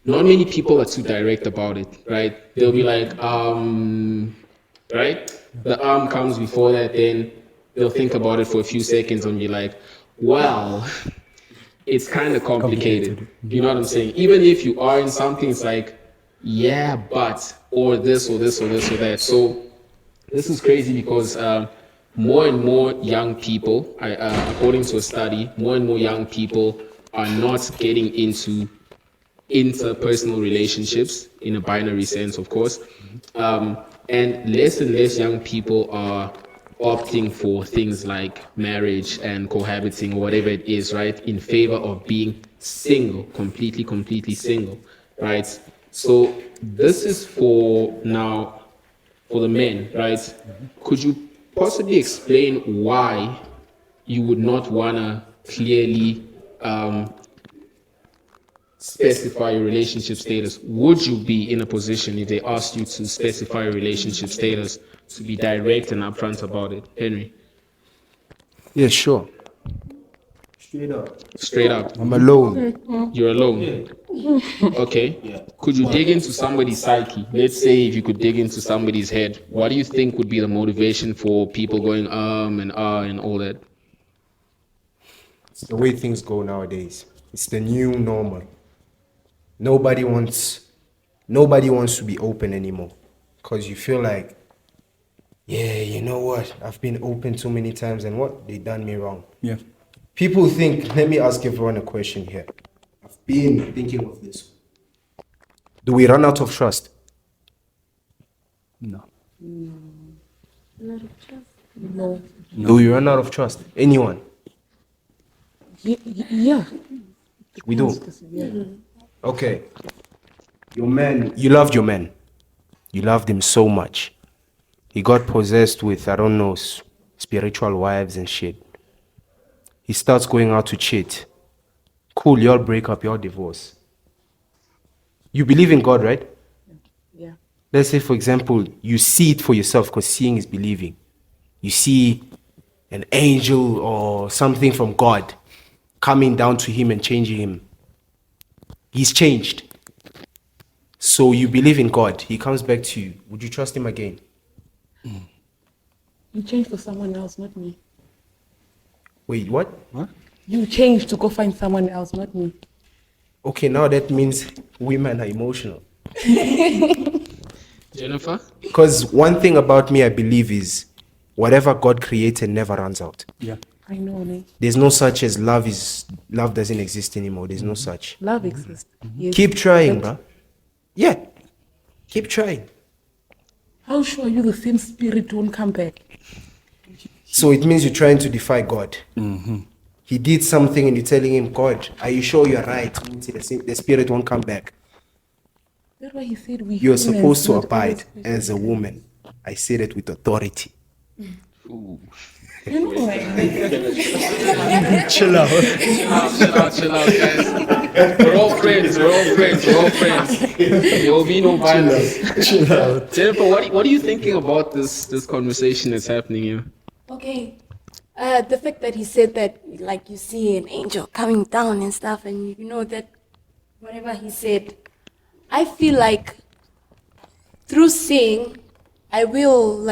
not many people are too direct about it, right? They'll be like, right? The comes before that, then they'll think about it for a few seconds and be like, well, it's kind of complicated. You know what I'm saying? Even if you are in something, it's like, yeah, but, or this, or this, or this, or that. So this is crazy because more and more young people, according to a study, more and more young people are not getting into interpersonal relationships in a binary sense, of course. And less young people are opting for things like marriage and cohabiting or whatever it is, right, in favor of being single, completely single, right? So this is for now, for the men, right? Could you possibly explain why you would not want to clearly specify your relationship status? Would you be in a position, if they asked you to specify your relationship status, to be direct and upfront about it? Henry? Yeah, sure. Straight up. I'm alone. You're alone. Okay. Could you dig into somebody's psyche? Let's say if you could dig into somebody's head, what do you think would be the motivation for people going and and all that? It's the way things go nowadays. It's the new normal. Nobody wants to be open anymore because you feel like, yeah, you know what? I've been open too many times and what? They done me wrong. Yeah. People think, let me ask everyone a question here. I've been thinking of this. Do we run out of trust? No. No. Do we run out of trust? Anyone? Yeah. We do. Yeah. Okay. Your man, you loved your man. You loved him so much. He got possessed with, I don't know, spiritual wives and shit. He starts going out to cheat. Cool, y'all break up, y'all divorce. You believe in God, right? Yeah. Let's say, for example, you see it for yourself because seeing is believing. You see an angel or something from God coming down to him and changing him. He's changed. So you believe in God. He comes back to you. Would you trust him again? You changed for someone else, not me. Wait, what? You changed to go find someone else, not me. Okay, now that means women are emotional. Jennifer? Because one thing about me I believe is whatever God created never runs out. Yeah. I know, ne? There's no such as love doesn't exist anymore. There's no such. Love exists. Yes. Keep trying, bro. Yeah. Keep trying. How sure are you the same spirit won't come back? So it means you're trying to defy God. He did something and you're telling him, God, are you sure you're right? The spirit won't come back. That's why he said You're supposed to abide as a woman. I say that with authority. Ooh. You know, like, Chill out. Chill out, guys. We're all friends. There will be no violence. Chill out. Jennifer, what are you thinking about this conversation that's happening here? Okay. The fact that he said that, like, you see an angel coming down and stuff, and you know that whatever he said, I feel like through seeing, I will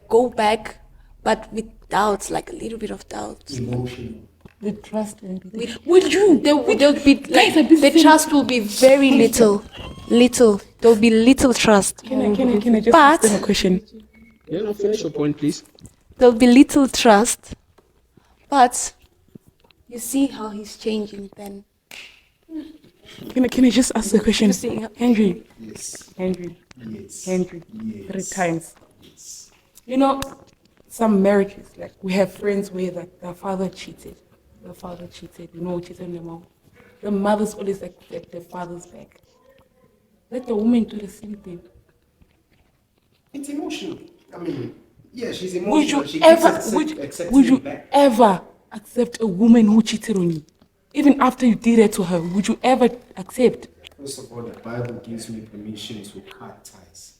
go back, but with doubts, like a little bit of doubt. Emotional. with trust and belief. Would you? There'll be like the trust will be very little. There'll be little trust. Can I just ask them a question? Yeah, no, finish your point, please. There'll be little trust, but you see how he's changing then. Can I just ask the question? Henry. Yes. Henry. Yes. Henry. Yes. 3 times. Yes. You know, some marriages, like we have friends where the father cheated. Cheated on the mom. The mothers always accept the father's back. Let the woman do the same thing. It's emotional. I mean, yeah, she's emotional. Would you ever accept a woman who cheated on you? Even after you did it to her, would you ever accept? First of all, the Bible gives me permission to cut ties.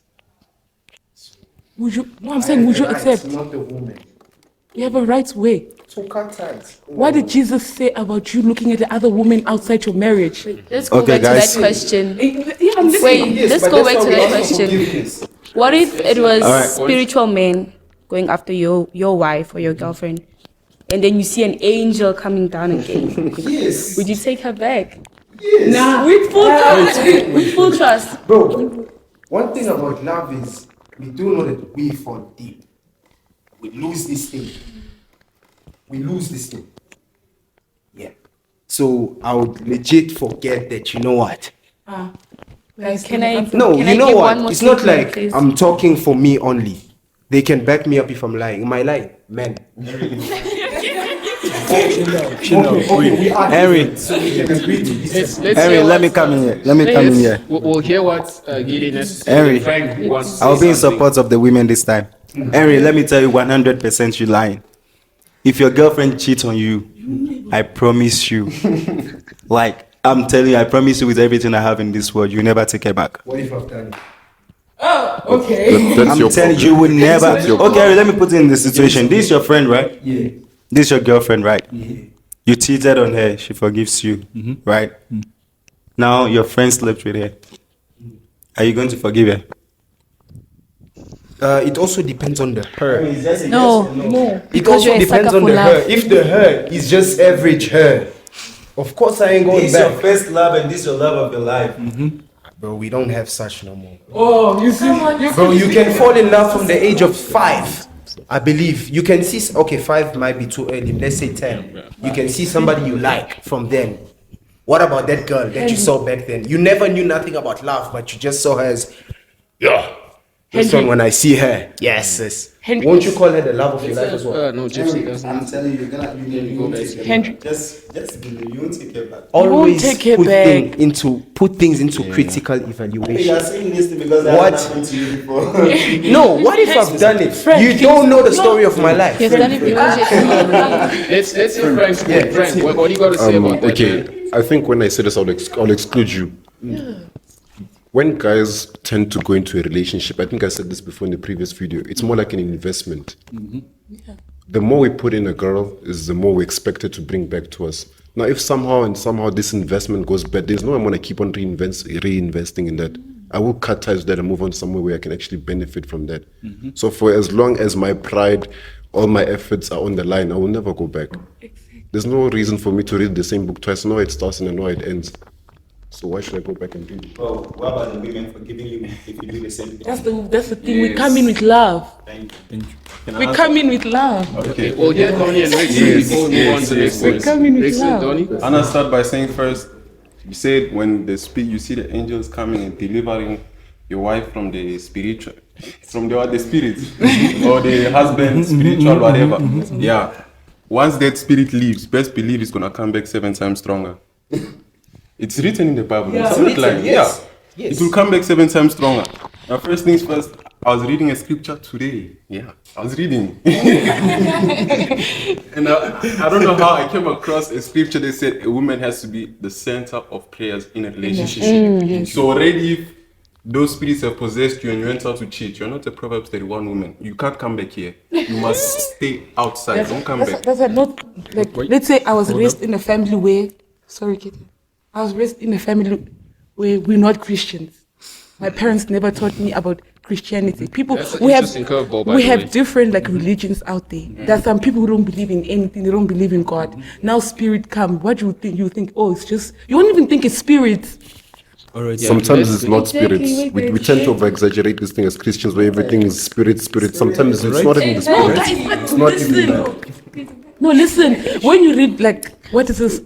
Would you? No, I'm saying, would you accept? Not the woman. You have a right way. To cut ties. What did Jesus say about you looking at the other woman outside your marriage? Let's go back to that question. Let's go back to that question. What if it was spiritual men going after your wife or your girlfriend, and then you see an angel coming down again. Yes. Would you take her back? Yes. Nah. With full trust. With full trust. Bro, one thing about love is we do know that we fall deep. We lose this thing. Yeah. So I would legit forget that, you know what? Can I? No, can you I know give what? one more It's not statement, like please? I'm talking for me only. They can back me up if I'm lying. Am I lying? Man. Henry, Henry, let me come in here. Let me come in here. We'll hear what Gideon has to say. Henry, Frank wants to say I'll be in something. support of the women this time. Henry, let me tell you 100% you lying. If your girlfriend cheats on you, I promise you, like I'm telling you, I promise you with everything I have in this world, you never take her back. What if I've done it? Okay. That's I'm your telling problem. you, will never. That's your Okay, Henry, let me put it in the situation. This is your friend, right? Yeah. This is your girlfriend, right? You cheated on her, she forgives you, right? Now your friend slept with her. Are you going to forgive her? It also depends on the her. No. It Because also you're a depends sucker on for the her. love. If the her is just average her, of course I ain't going This is your back. first love and this is your love of your life. Bro, we don't have such no more. Oh, you see, Bro, you can fall in love from the age of 5. I believe you can see. Okay, 5 might be too early. Let's say 10. You can see somebody you like from then. What about that girl that you saw back then? You never knew nothing about love, but you just saw her as, yeah. This Henry. one, when I see her, yes, sis. Henry. Won't you call her the love of your life as well? No, Gypsy doesn't. I'm telling you, you won't take her Henry. back. Just believe, you won't take her back. Always take her put, back. put things into critical You are evaluation. saying this because What? that happened to you before. No, what if I've done it? Frank, You don't know the story of my life. You've done it because Let's hear Frank's point. Frank, what do you got to say about that? Okay, I think when I say this, I'll exclude you. When guys tend to go into a relationship, I think I said this before in the previous video, it's more like an investment. The more we put in a girl is the more we expect her to bring back to us. Now, if somehow this investment goes bad, there's no way I'm going to keep on reinvesting in that. I will cut ties with that and move on somewhere where I can actually benefit from that. So for as long as my pride, all my efforts are on the line, I will never go back. There's no reason for me to read the same book twice. I know it starts and I know it ends. So why should I go back and read it? Oh, what about the women forgiving you if you do the same thing? That's the thing. We come in with love. Thank you. We come in with love. Okay, well, here's Donnie and Rickson before we move on to the next one. come in with Rickson, love. Donnie? And I start by saying first, you said when you see the angels coming and delivering your wife from the spiritual, from the spirit or the husband, spiritual, whatever. Yeah. Once that spirit leaves, best believe it's gonna come back 7 times stronger. It's written in the Bible. Yeah, It's not written, like, yes. yeah. Yes. It will come back 7 times stronger. Now, first things first, I was reading a scripture today. Yeah, I was reading. And I don't know how I came across a scripture that said a woman has to be the center of prayers in a relationship. So already if those spirits have possessed you and you went out to cheat, you're not a Proverbs 31 woman. You can't come back here. You must stay outside. Don't come back. That's not like. Let's say I was raised in a family where. Sorry, Kitty. I was raised in a family where we're not Christians. My parents never taught me about Christianity. People, That's an we have interesting curveball, by we the have way. different like religions out there. There's some people who don't believe in anything. They don't believe in God. Now spirit come. What do you think? You think, oh, it's just. You won't even think it's spirit. All right. Sometimes it's not Exactly, spirits. wait, We tend to over-exaggerate this thing as Christians where everything is spirit. Sometimes it's Right. not even the No, spirit. guys, but It's not even that. No, listen. When you read like what is this?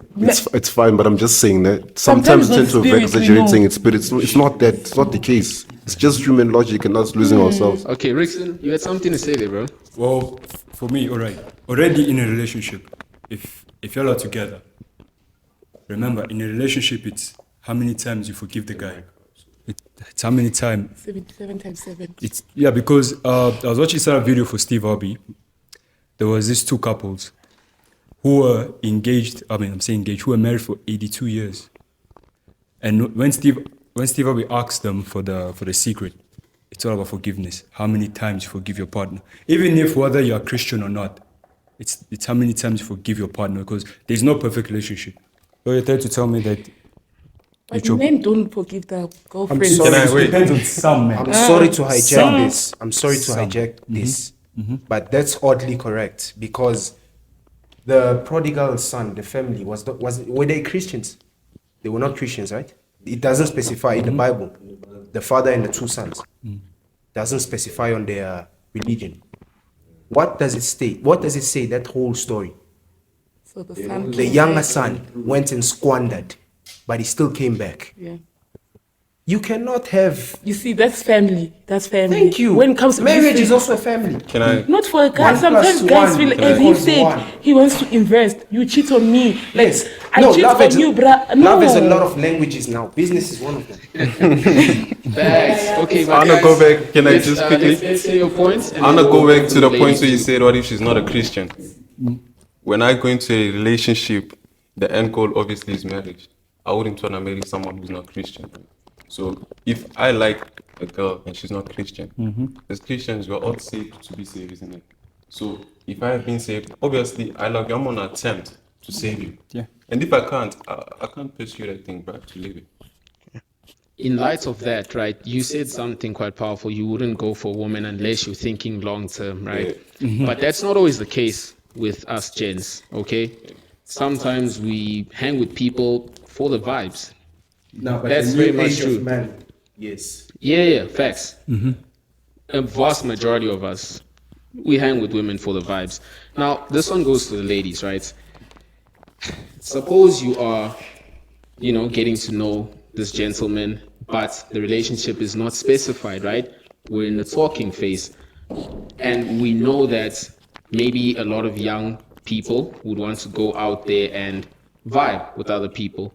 It's fine, but I'm just saying that Sometimes sometimes we tend not to spirit, we over-exaggerate know. saying it's spirit. It's not that. It's not the case. It's just human logic and us losing ourselves. Okay, Rickson, you had something to say there, bro. Well, for me, all right. Already in a relationship, if y'all are together, remember, in a relationship, it's how many times you forgive the guy. It's how many times. 77 times 7. It's yeah, because I was watching some video for Steve Harvey. There was these 2 couples who were engaged. I mean, I'm saying engaged, who were married for 82 years. And when Steve Harvey asked them for the secret, it's all about forgiveness. How many times you forgive your partner, even if whether you are Christian or not. It's how many times you forgive your partner, because there's no perfect relationship. So you're trying to tell me that. But men don't forgive their I'm girlfriends. sorry. It depends on some men. I'm sorry to hijack Some. this. I'm sorry to Some. hijack this. But that's oddly correct because the prodigal son, the family, were they Christians? They were not Christians, right? It doesn't specify in the Bible. The father and the two sons doesn't specify on their religion. What does it state? What does it say, that whole story? So the family. The younger son went and squandered, but he still came back. Yeah. You cannot have. You see, that's family. That's family. Thank you. When it comes to marriage, is also a family. Can I? Not for a guy. 1 Sometimes plus guys 1 feel, as he equals said, 1. he wants to invest. You cheat on me. Like, Yes. I No, cheat love on is- you, bruh. No. Love is a lot of languages now. Business is one of them. Facts. Okay, I wanna go back. Can I just quickly? Let's say your points. I wanna go back to the point where you said, "What if she's not a Christian?" When I go into a relationship, the end goal obviously is marriage. I wouldn't want to marry someone who's not Christian. So if I like a girl and she's not Christian, as Christians we're all saved to be saved, isn't it? So if I have been saved, obviously I love you. I'm gonna attempt to save you. Yeah. And if I can't, I can't pursue that thing back to live it. In light of that, right, you said something quite powerful. You wouldn't go for a woman unless you're thinking long term, right? But that's not always the case with us gents, okay? Sometimes we hang with people for the vibes. No, but That's the very new much age true. of man, yes. Yeah, facts. A vast majority of us, we hang with women for the vibes. Now, this one goes to the ladies, right? Suppose you are, getting to know this gentleman, but the relationship is not specified, right? We're in the talking phase. And we know that maybe a lot of young people would want to go out there and vibe with other people.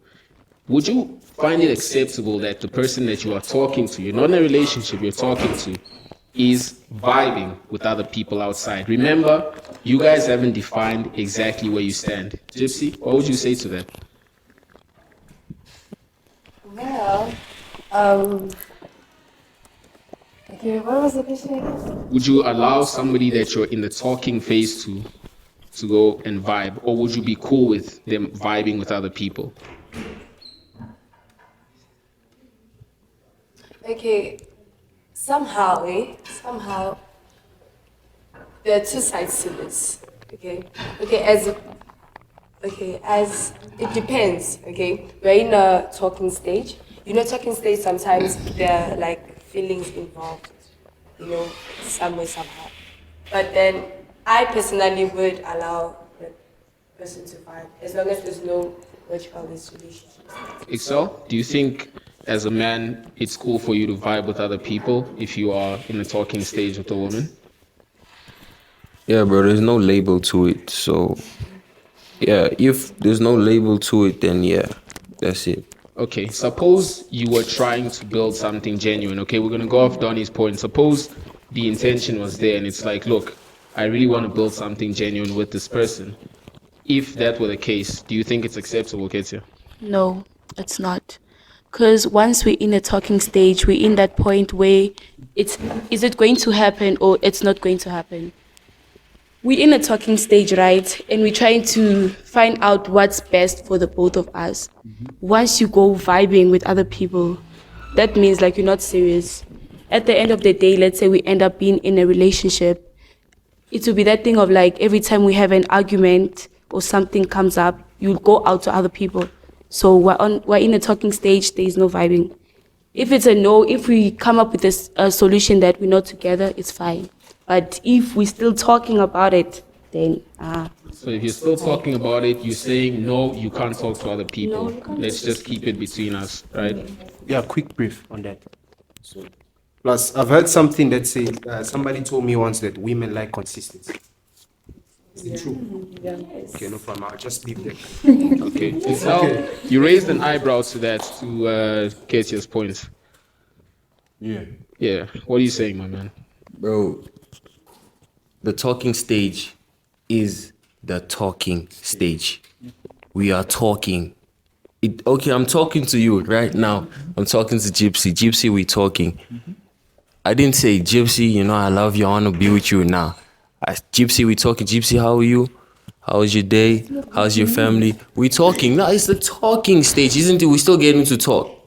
Would you find it acceptable that the person that you are talking to, you're not in a relationship, you're talking to, is vibing with other people outside? Remember, you guys haven't defined exactly where you stand. Gypsy, what would you say to that? Well, okay, what was the question again? Would you allow somebody that you're in the talking phase to go and vibe, or would you be cool with them vibing with other people? Okay, somehow, there are two sides to this. As it depends. Okay, we're in a talking stage. Talking stage sometimes there are like feelings involved. Somewhere somehow. But then I personally would allow the person to vibe as long as there's no what you call this relationship. Excel, do you think as a man it's cool for you to vibe with other people if you are in a talking stage with a woman? Yeah, bro, there's no label to it. So, yeah, if there's no label to it, then yeah, that's it. Okay, suppose you were trying to build something genuine. Okay, we're going to go off Donnie's point. Suppose the intention was there and it's like, look, I really want to build something genuine with this person. If that were the case, do you think it's acceptable, Ketia? No, it's not. Because once we're in a talking stage, we're in that point where is it going to happen or it's not going to happen? We're in a talking stage, right? And we're trying to find out what's best for the both of us. Once you go vibing with other people, that means like you're not serious. At the end of the day, let's say we end up being in a relationship, it will be that thing of like every time we have an argument or something comes up, you'll go out to other people. So we're in a talking stage, there is no vibing. If it's a no, if we come up with a solution that we're not together, it's fine. But if we're still talking about it, then So if you're still talking about it, you're saying no, you can't talk to other people. Let's just keep it between us, right? Yeah, quick brief on that. So, plus, I've heard something that says, somebody told me once that women like consistency. Is it true? Yes. Okay, no problem. I'll just leave that. Okay. Now, you raised an eyebrow to that, to Ketia's point. Yeah. Yeah. What are you saying, my man? Bro, the talking stage is the talking stage. We are talking. Okay, I'm talking to you right now. I'm talking to Gypsy. Gypsy, we talking. I didn't say, Gypsy, I love you. I want to be with you now. Gypsy, we talking. Gypsy, how are you? How's your day? How's your family? We talking. No, it's the talking stage, isn't it? We still getting to talk.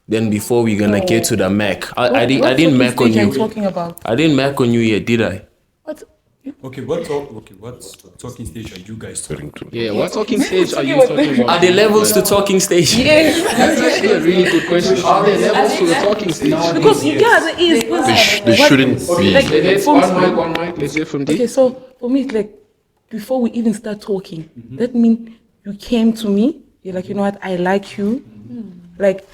Then before we're gonna get to the Mac. I didn't Mac on you. Talking about? I didn't Mac on you yet, did I? What? Okay, what talking stage are you guys talking to? Yeah, what talking stage are you talking about? Are there levels to talking stage? Yes. That's actually a really good question. Are there levels to the talking stage? Because there is. They shouldn't be. Like, Let's for one mic. Let's hear from D. Okay, so for me, it's like before we even start talking, that means you came to me. You're like, you know what? I like you. Like,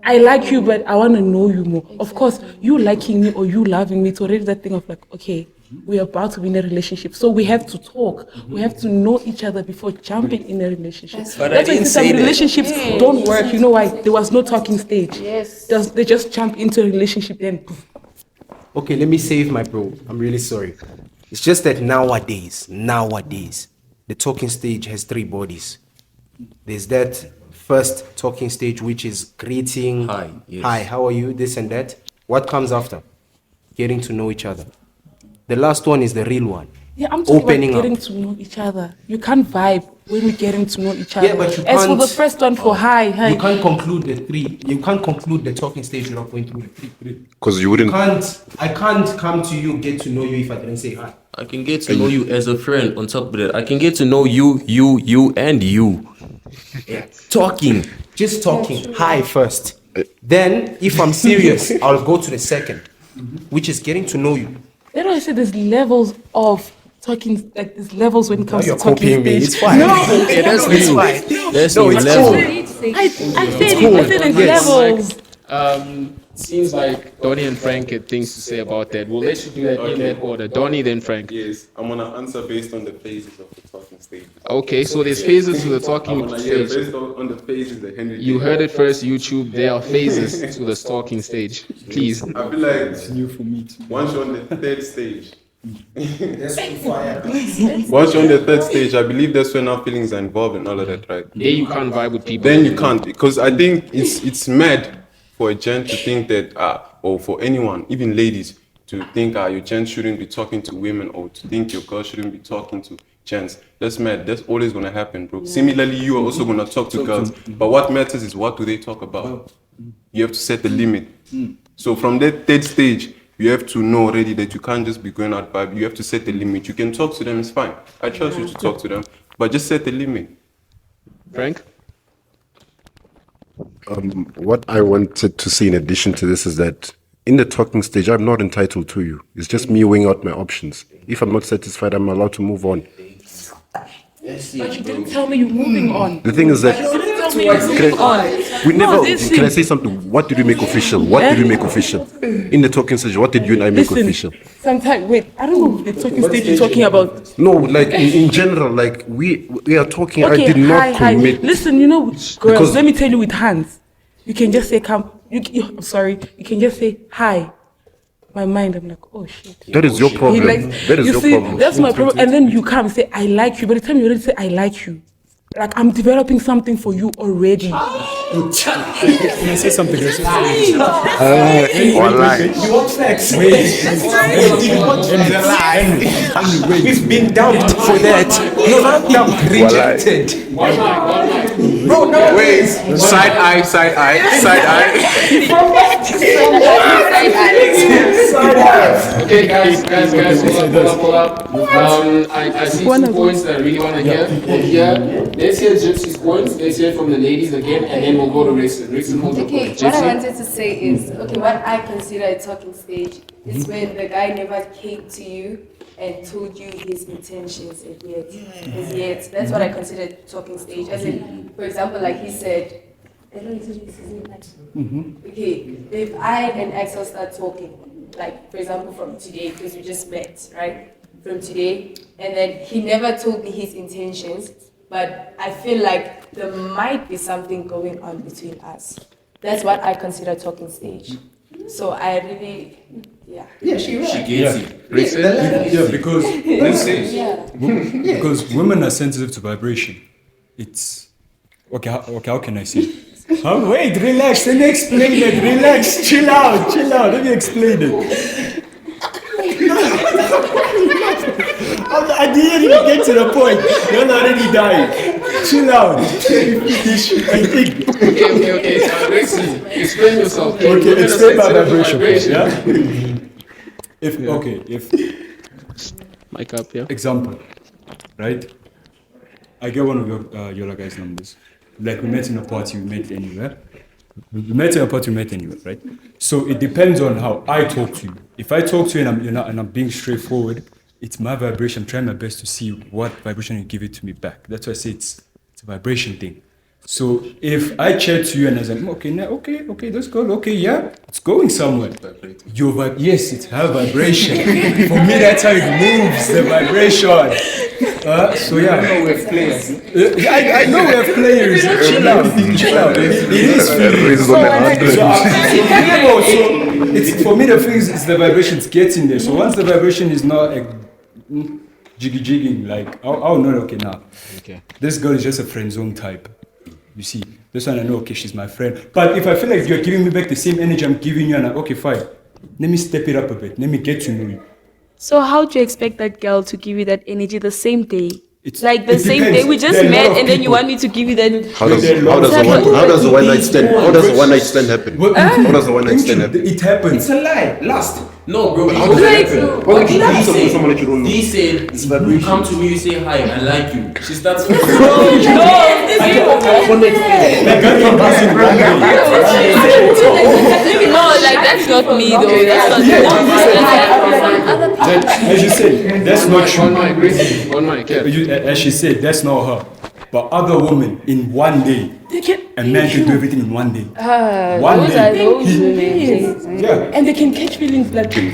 I like you, but I want to know you more. Of course, you liking me or you loving me, it's already that thing of like, okay, we're about to be in a relationship, so we have to talk. We have to know each other before jumping in a relationship. But That's I didn't why some say that. relationships don't work. You know why? There was no talking stage. Yes. They just jump into a relationship, then poof. Okay, let me save my bro. I'm really sorry. It's just that nowadays, the talking stage has 3 bodies. There's that first talking stage, which is greeting. Hi, yes. Hi, how are you? This and that. What comes after? Getting to know each other. The last one is the real one. Yeah, I'm talking Opening about getting up. to know each other. You can't vibe when we're getting to know each other. Yeah, but you As for can't- the first one, for hi. You can't conclude the 3. You can't conclude the talking stage without going through the 3. Because you wouldn't. I can't come to you, get to know you if I didn't say hi. I can get to know you as a friend. On top of that, I can get to know you, and you. Yeah. Talking. Just talking. Hi first. Then, if I'm serious, I'll go to the second, which is getting to know you. That's why I said there's levels of talking, like there's levels when it comes Now to you're talking copying me. stage. It's fine. No, Yeah, that's It's new. fine. That's No, new it's level. cool. I said there's levels. Seems like Donnie and Frank had things to say about that. We'll let you do that in that order. Donnie, then Frank. Yes, I'm gonna answer based on the phases of the talking stage. Okay, so there's phases to the talking Yeah, stage. based on the phases that Henry. You heard it first, YouTube. There are phases to the talking stage. Please. I feel like It's new for me too. once you're on the 3rd stage. That's too fire. Once you're on the 3rd stage, I believe that's when our feelings are involved and all of that, right? There you can't vibe with people. Then you can't, because I think it's mad for a gent to think that, or for anyone, even ladies, to think your gent shouldn't be talking to women, or to think your girl shouldn't be talking to gents. That's mad. That's always gonna happen, bro. Similarly, you are also gonna talk to girls. But what matters is what do they talk about? You have to set the limit. So from that 3rd stage, you have to know already that you can't just be going out vibe. You have to set the limit. You can talk to them, it's fine. I trust you to talk to them, but just set the limit. Frank? What I wanted to say in addition to this is that in the talking stage, I'm not entitled to you. It's just me weighing out my options. If I'm not satisfied, I'm allowed to move on. But you didn't tell me you're moving on. The thing is that You didn't tell me you're moving on. we never. No, listen. Can I say something? What did we make official? What did we make official in the talking stage? What did you and I make Listen, official? sometimes, wait, I don't know the talking stage you're talking about. No, like in general, like we are talking. Okay, I did not hi. commit. Listen, you know, girls, Because- let me tell you with hands. You can just say, come, I'm sorry, you can just say, hi. My mind, I'm like, oh shit. That is your problem. That is you your see, problem. that's my problem. And then you come and say, I like you. By the time you already say, I like you, like I'm developing something for you already. Can I say something? You want facts? We've been dumped for that. No, not dumped, rejected. One mic. Bro, no. Wait, side eye. Okay, guys, pull up. I see 2 points that I really want to hear. Let's hear Gypsy's points. Let's hear from the ladies again, and then we'll go to Rixon. Rixon, hold Okay, your point. what I Gypsy? wanted to say is, okay, what I consider a talking stage is when the guy never came to you and told you his intentions as yet. That's what I consider talking stage. As in, for example, like he said, I don't know his name. Okay, if I and Axel start talking, like for example from today, because we just met, right? From today, and then he never told me his intentions, but I feel like there might be something going on between us. That's what I consider talking stage. So I really, yeah. Yeah, she She right. gets it. Rixon? Yeah, because let's say Yeah. because women are sensitive to vibration. It's okay. How can I say? Wait, relax. Let me explain it. Relax. Chill out. Let me explain it. I didn't even get to the point. You're already dying. Chill out. I think. Okay. Rixon, explain yourself. Okay, explain my Sensitive to vibration. Yeah. If Mic up, yeah. Example, right? I get one of your guys' numbers. Like we met in a party, we met anywhere. We met in a party, we met anywhere, right? So it depends on how I talk to you. If I talk to you and I'm being straightforward, it's my vibration. I'm trying my best to see what vibration you give it to me back. That's why I say it's a vibration thing. So if I chat to you and I say, okay, that's good. Okay, yeah, it's going somewhere. Yes, it's her vibration. For me, that's how it moves, the vibration. So yeah. I know we have players. I know we have players. Chill out. It is it's for me the thing is the vibrations getting there. So once the vibration is not jigging, like I'll know, okay, now. Okay. This girl is just a friend zone type. You see, this one I know, okay, she's my friend. But if I feel like you're giving me back the same energy I'm giving you, and okay, fine, let me step it up a bit. Let me get to know you. So how do you expect that girl to give you that energy the same day? It's like the same day we just met, and then you want me to give you that. How does a one night stand? How does a one night stand happen? How does a one night stand happen? It happens. It's a lie. Last. No, bro. How does it happen? What did he say? Someone that you don't know. He said, you come to me, you say hi, I like you. She starts. No, like that's not me though. That's not as you said, that's not true. On my As she said, that's not her. But other women in one day, a man can do everything in one day. One day. Yeah. And they can catch feelings like this.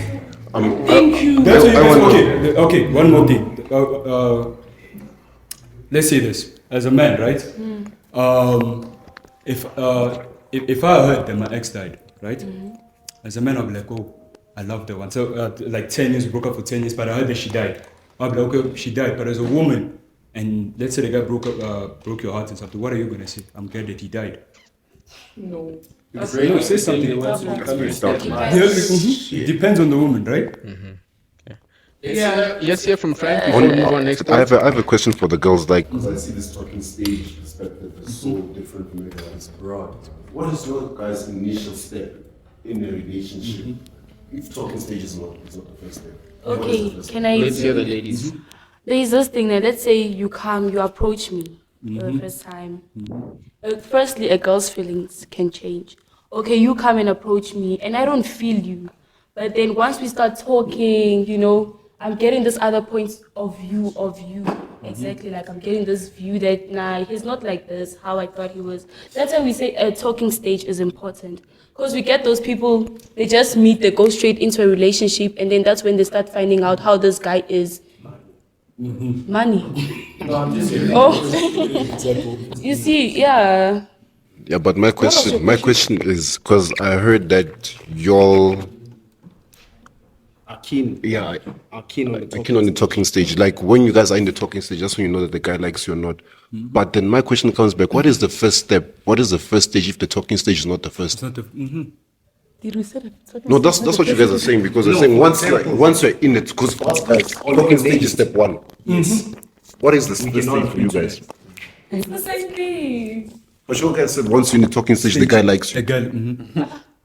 Thank you. Okay, one more thing. Let's say this. As a man, right? If I heard that my ex died, right? As a man, I'll be like, oh, I love that one. So like 10 years, we broke up for 10 years, but I heard that she died. I'll be like, okay, she died. But as a woman, and let's say the guy broke your heart and something, what are you gonna say? I'm glad that he died. No. Say something. It depends on the woman, right? Let's hear from Frank before we move on next. I have a question for the girls. Like, because I see this talking stage perspective is so different from everyone. It's broad. What is your guys' initial step in a relationship? If talking stage is not the first step. Okay, can I? Let's hear the ladies. There's this thing that let's say you come, you approach me for the first time. Firstly, a girl's feelings can change. Okay, you come and approach me, and I don't feel you. But then once we start talking, you know, I'm getting this other point of view of you. Exactly, like I'm getting this view that, nah, he's not like this, how I thought he was. That's why we say a talking stage is important. Because we get those people, they just meet, they go straight into a relationship, and then that's when they start finding out how this guy is. Money. No, I'm just saying. Oh, you see, yeah. Yeah, but my question is, because I heard that y'all are keen on the talking stage. Like when you guys are in the talking stage, that's when you know that the guy likes you or not. But then my question comes back: what is the first step? What is the first stage if the talking stage is not the first? Did we say that? No, that's what you guys are saying, because they're saying once you're in it, because talking stage is step one. Yes. What is the stage for you guys? It's the same thing. But you guys said once you're in the talking stage, the guy likes you. The girl.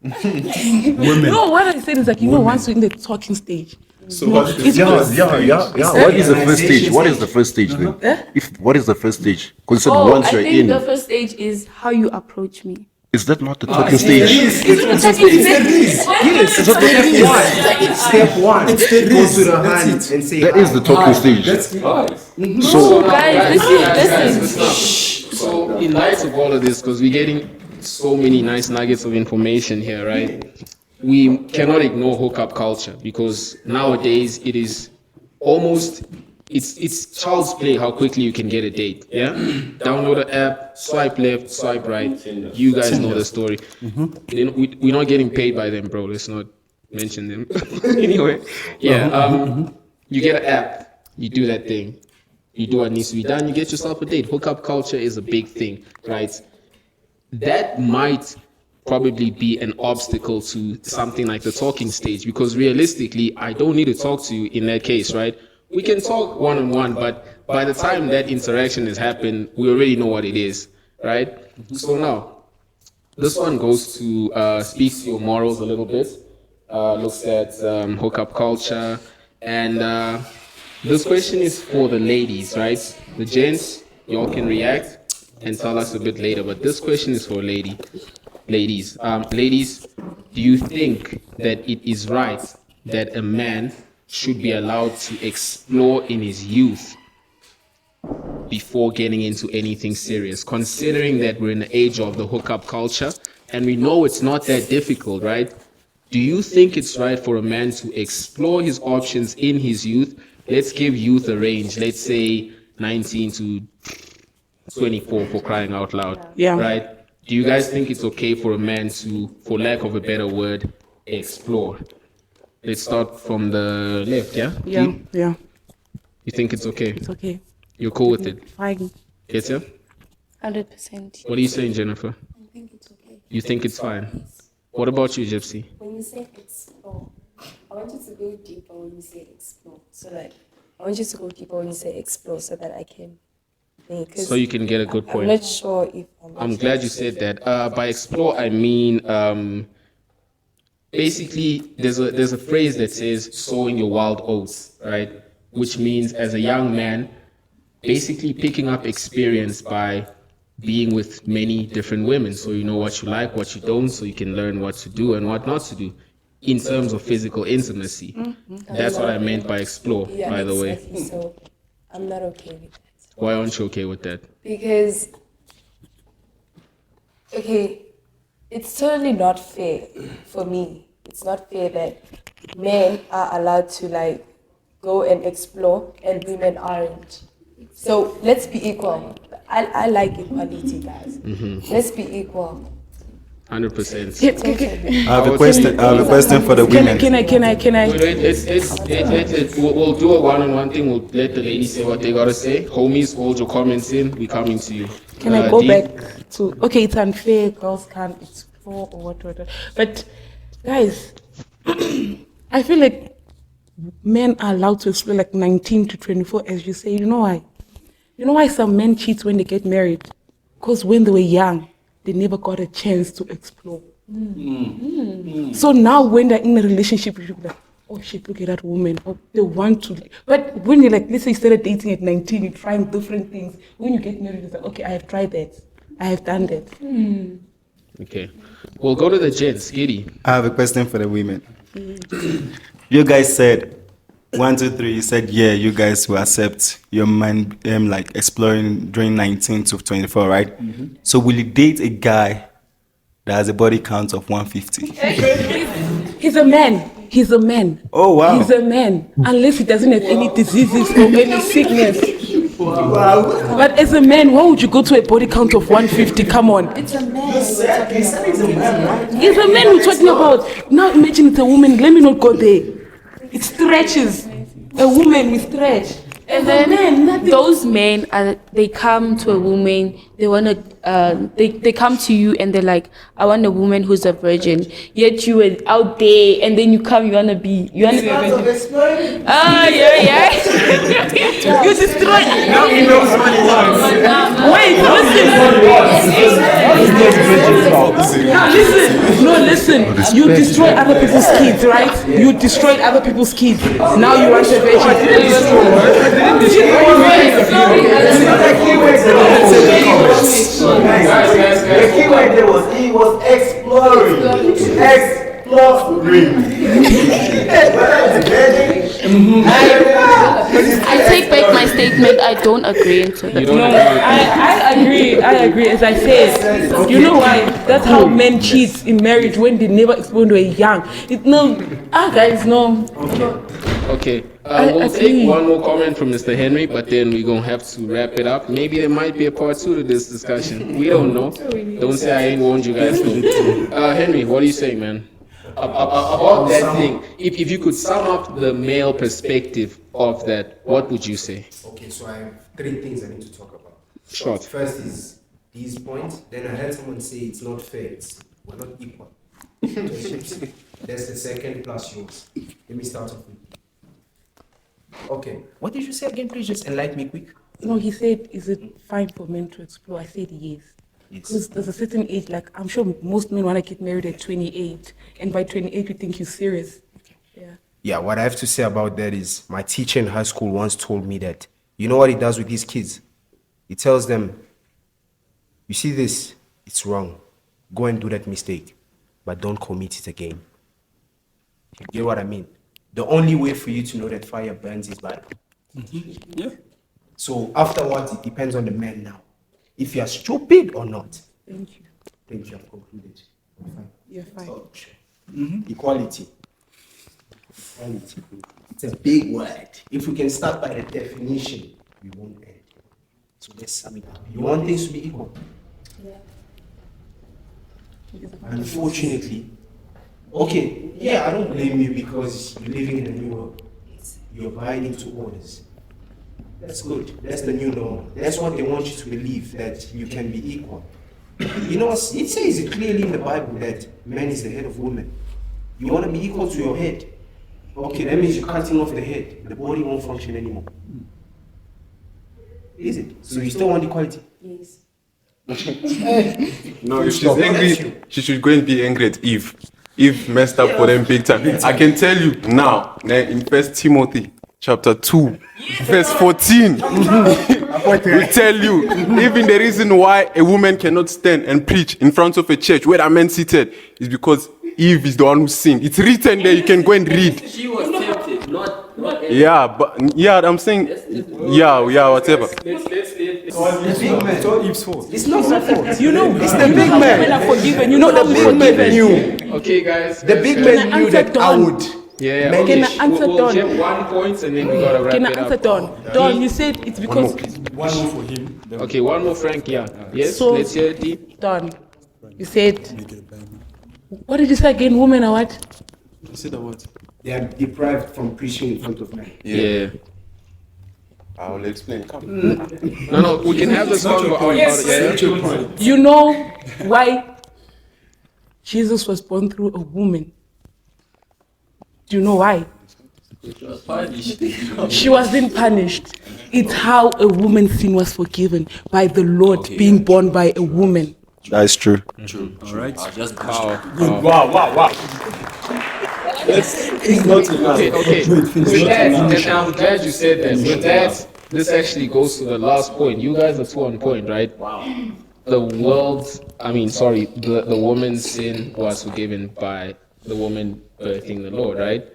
Women. No, what I said is like, you know, once you're in the talking stage. So what is the first stage? What is the first stage then? What is the first stage? Because once you're in. The first stage is how you approach me. Is that not the talking stage? Yes. Step one. Go to the hand and say that is the talking stage. So guys, listen. So in light of all of this, because we're getting so many nice nuggets of information here, right? We cannot ignore hookup culture, because nowadays it is almost it's child's play how quickly you can get a date. Yeah, download an app, swipe left, swipe right. You guys know the story. We're not getting paid by them, bro. Let's not mention them. Anyway, yeah. You get an app, you do that thing, you do what needs to be done, you get yourself a date. Hookup culture is a big thing, right? That might probably be an obstacle to something like the talking stage, because realistically, I don't need to talk to you in that case, right? We can talk one-on-one, but by the time that interaction has happened, we already know what it is, right? So now, this one goes to speaks to your morals a little bit, looks at hookup culture, and This question is for the ladies, right? The gents, y'all can react and tell us a bit later, but this question is for ladies. Ladies, do you think that it is right that a man should be allowed to explore in his youth before getting into anything serious, considering that we're in the age of the hookup culture and we know it's not that difficult, right? Do you think it's right for a man to explore his options in his youth? Let's give youth a range, let's say 19 to 24 for crying out loud, Yeah. right? Do you guys think it's okay for a man to, for lack of a better word, explore? Let's start from the left, yeah? Yeah, Deep? yeah. You think it's okay? It's okay. You're cool with it? Fine. Yes, yeah? 100%. What are you saying, Jennifer? I think it's okay. You think it's fine? What about you, Gypsy? When you say explore, I want you to go deeper when you say explore. So like, I want you to go deeper when you say explore so that I can think. 'Cause So you can get a good point. I'm not sure if I'm glad you said that. By explore, I mean, basically, there's a phrase that says sowing your wild oats, right? Which means as a young man, basically picking up experience by being with many different women. So you know what you like, what you don't, so you can learn what to do and what not to do in terms of physical intimacy. That's what I meant by explore, by the way. exactly. So I'm not okay with that. Why aren't you okay with that? Because, okay, it's totally not fair for me. It's not fair that men are allowed to like go and explore and women aren't. So let's be equal. I like equality, guys. Let's be equal. 100%. I have a question for the women. Can I? Wait, we'll do a one-on-one thing. We'll let the ladies say what they gotta say. Homies, hold your comments in. We're coming to you. Can I go Dee? back to, okay, it's unfair, girls can't explore or what. But guys, I feel like men are allowed to explore like 19 to 24, as you say. You know why? You know why some men cheat when they get married? Because when they were young, they never got a chance to explore. So now when they're in a relationship, you're like, oh shit, look at that woman. Or they want to. But when you're like, let's say you started dating at 19, you're trying different things. When you get married, it's like, okay, I have tried that. I have done that. Okay. We'll go to the gents. Giddy. I have a question for the women. You guys said 1, 2, 3. You said you guys will accept your man like exploring during 19 to 24, right? So will you date a guy that has a body count of 150? He's a man. He's a man. Oh wow. He's a man. Unless he doesn't have any diseases or any sickness. Wow. But as a man, why would you go to a body count of 150? Come on. It's a man. It's a man we're talking about. Now imagine it's a woman. Let me not go there. It stretches. A woman will stretch. And then those men they come to a woman, they wanna they come to you and they're like, I want a woman who's a virgin. Yet you were out there and then you come, you wanna be a virgin. Ah, yeah. You destroy. Now he knows what he wants. Wait, listen. You destroy other people's kids, right? You destroyed other people's kids. Now you want a virgin. The keyword there was he was exploring. I take back my statement. I don't agree into that. No, I agree. As I said, you know why? That's how men cheat in marriage when they never explore when they were young. Guys, no. Okay. We'll take one more comment from Mr. Henry, but then we're going to have to wrap it up. Maybe there might be a part 2 to this discussion. We don't know. Don't say I ain't warned you guys. Henry, what are you saying, man? About that thing, if you could sum up the male perspective of that, what would you say? Okay, so I have 3 things I need to talk about. Short. First is these points. Then I heard someone say it's not fair. We're not equal. That's the second plus yours. Let me start off with you. Okay. What did you say again? Please just enlighten me quick. No, he said, is it fine for men to explore? I said yes. Because there's a certain age, like I'm sure most men want to get married at 28, and by 28 you think you're serious. Yeah. Yeah, what I have to say about that is my teacher in high school once told me that, you know what he does with these kids? He tells them, you see this, it's wrong. Go and do that mistake, but don't commit it again. You get what I mean? The only way for you to know that fire burns is by. Yeah. So afterwards, it depends on the man now. If you are stupid or not. Thank you. Thank you, I've concluded. You're fine. Equality. Equality. It's a big word. If we can start by the definition, we won't end. So let's sum it up. You want things to be equal? Yeah. Unfortunately, okay, yeah, I don't blame you because you're living in a new world. You're abiding to orders. That's good. That's the new normal. That's what they want you to believe, that you can be equal. You know, it says it clearly in the Bible that man is the head of woman. You want to be equal to your head. Okay, that means you're cutting off the head. The body won't function anymore. Is it? So you still want equality? Yes. No, if she's angry, she should go and be angry at Eve. Eve messed up for them big time. I can tell you now, in 1 Timothy chapter 2, verse 14, we tell you, even the reason why a woman cannot stand and preach in front of a church where a man seated is because Eve is the one who sinned. It's written there, you can go and read. She was tempted, not Yeah, but yeah, I'm saying, yeah, whatever. It's all Eve's fault. It's not my fault. You know, it's the big man. Women are forgiven. You know, know the big man knew. Okay, guys. The big man knew that I would. Yeah, Can I answer we'll Don? get 1 point and then we gotta wrap Can I it answer up. Don? Don, you said it's because. One more for him. Okay, one more, Frank. Yeah. Yes. So, let's hear it. Deep. Don, you said. What did you say again? Women are what? You said what? They are deprived from preaching in front of men. Yeah. I'll explain. Come. No, we can have this conversation. You know why Jesus was born through a woman? Do you know why? She wasn't punished. It's how a woman's sin was forgiven by the Lord being born by a woman. That is true. True. All right. Just Wow. It's not enough. Okay. With that, and I'm glad you said that. With that, this actually goes to the last point. You guys are 2 on point, right? Wow. The woman's sin was forgiven by the woman birthing the Lord, right?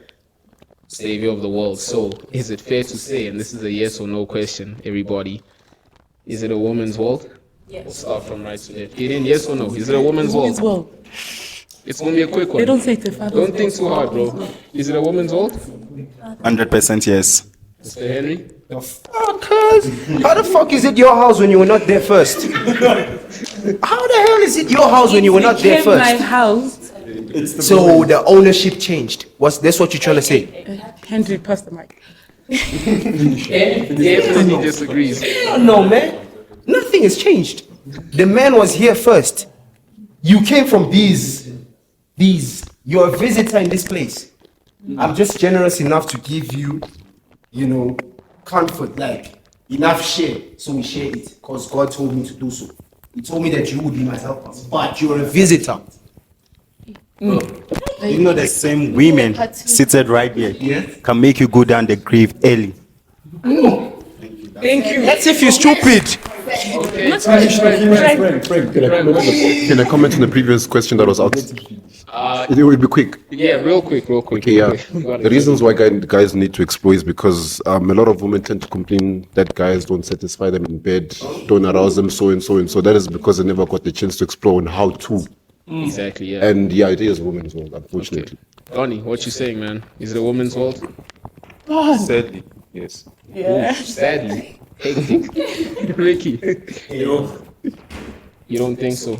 Savior of the world. So, is it fair to say, and this is a yes or no question, everybody, is it a woman's world? Yes. We'll start from right to left. Gideon, yes or no? Is it a woman's world? It's going to be a quick one. They don't say it's a father's Don't think too hard, bro. Is it a woman's world? 100% yes. Mr. Henry? How the fuck is it your house when you were not there first? How the hell is it your house when you were not there Became my first? house. So the ownership changed. That's what you're trying to say? Henry, pass the mic. Definitely disagrees. No, man. Nothing has changed. The man was here first. You came from these. You're a visitor in this place. I'm just generous enough to give you, comfort, like enough share. So we share it because God told me to do so. He told me that you would be my helper, but you're a visitor. You know the same women seated right here can make you go down the grave early. Thank you. That's if you're stupid. Okay. Frank, can I comment on the previous question that was asked? It will be quick. Yeah, real quick. Okay, yeah. The reasons why guys need to explore is because a lot of women tend to complain that guys don't satisfy them in bed, don't arouse them, so and so and so. That is because they never got the chance to explore on how to. Exactly, yeah. And yeah, it is a woman's world, unfortunately. Okay. Donnie, what you saying, man? Is it a woman's world? Sadly, yes. Yeah. Ooh, sadly. Ricky. You don't think so?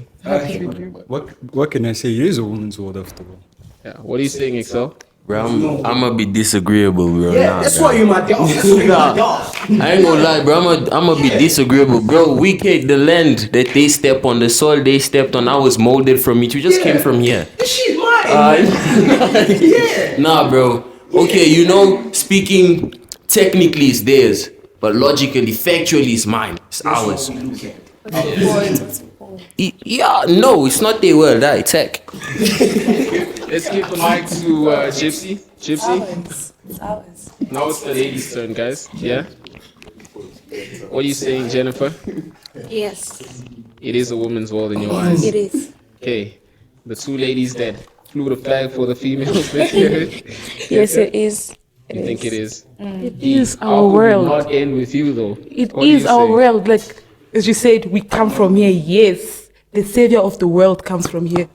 What can I say? It is a woman's world after all. Yeah. What are you saying, Excel? Bro, I'm gonna be disagreeable, bro. Yeah, that's why you're my dog. I ain't gonna lie, bro. I'm gonna be disagreeable, bro. We cake the land that they step on, the soil they stepped on. I was molded from it. We just came from here. She's mine. Yeah. Nah, bro. Okay, speaking technically it's theirs, but logically, factually it's mine. It's ours. Yeah, no, it's not their world. Tech. Let's give the mic to Gypsy. Gypsy. It's ours. Now it's the ladies' turn, guys. Yeah. What are you saying, Jennifer? Yes, It is a woman's world in your eyes. it is. Okay. The two ladies that flew the flag for the females this year. Yes, it is. You think it is? It is How our could we world. not end with you though. It What do is you our say? world. Like as you said, we come from here. Yes, the savior of the world comes from here.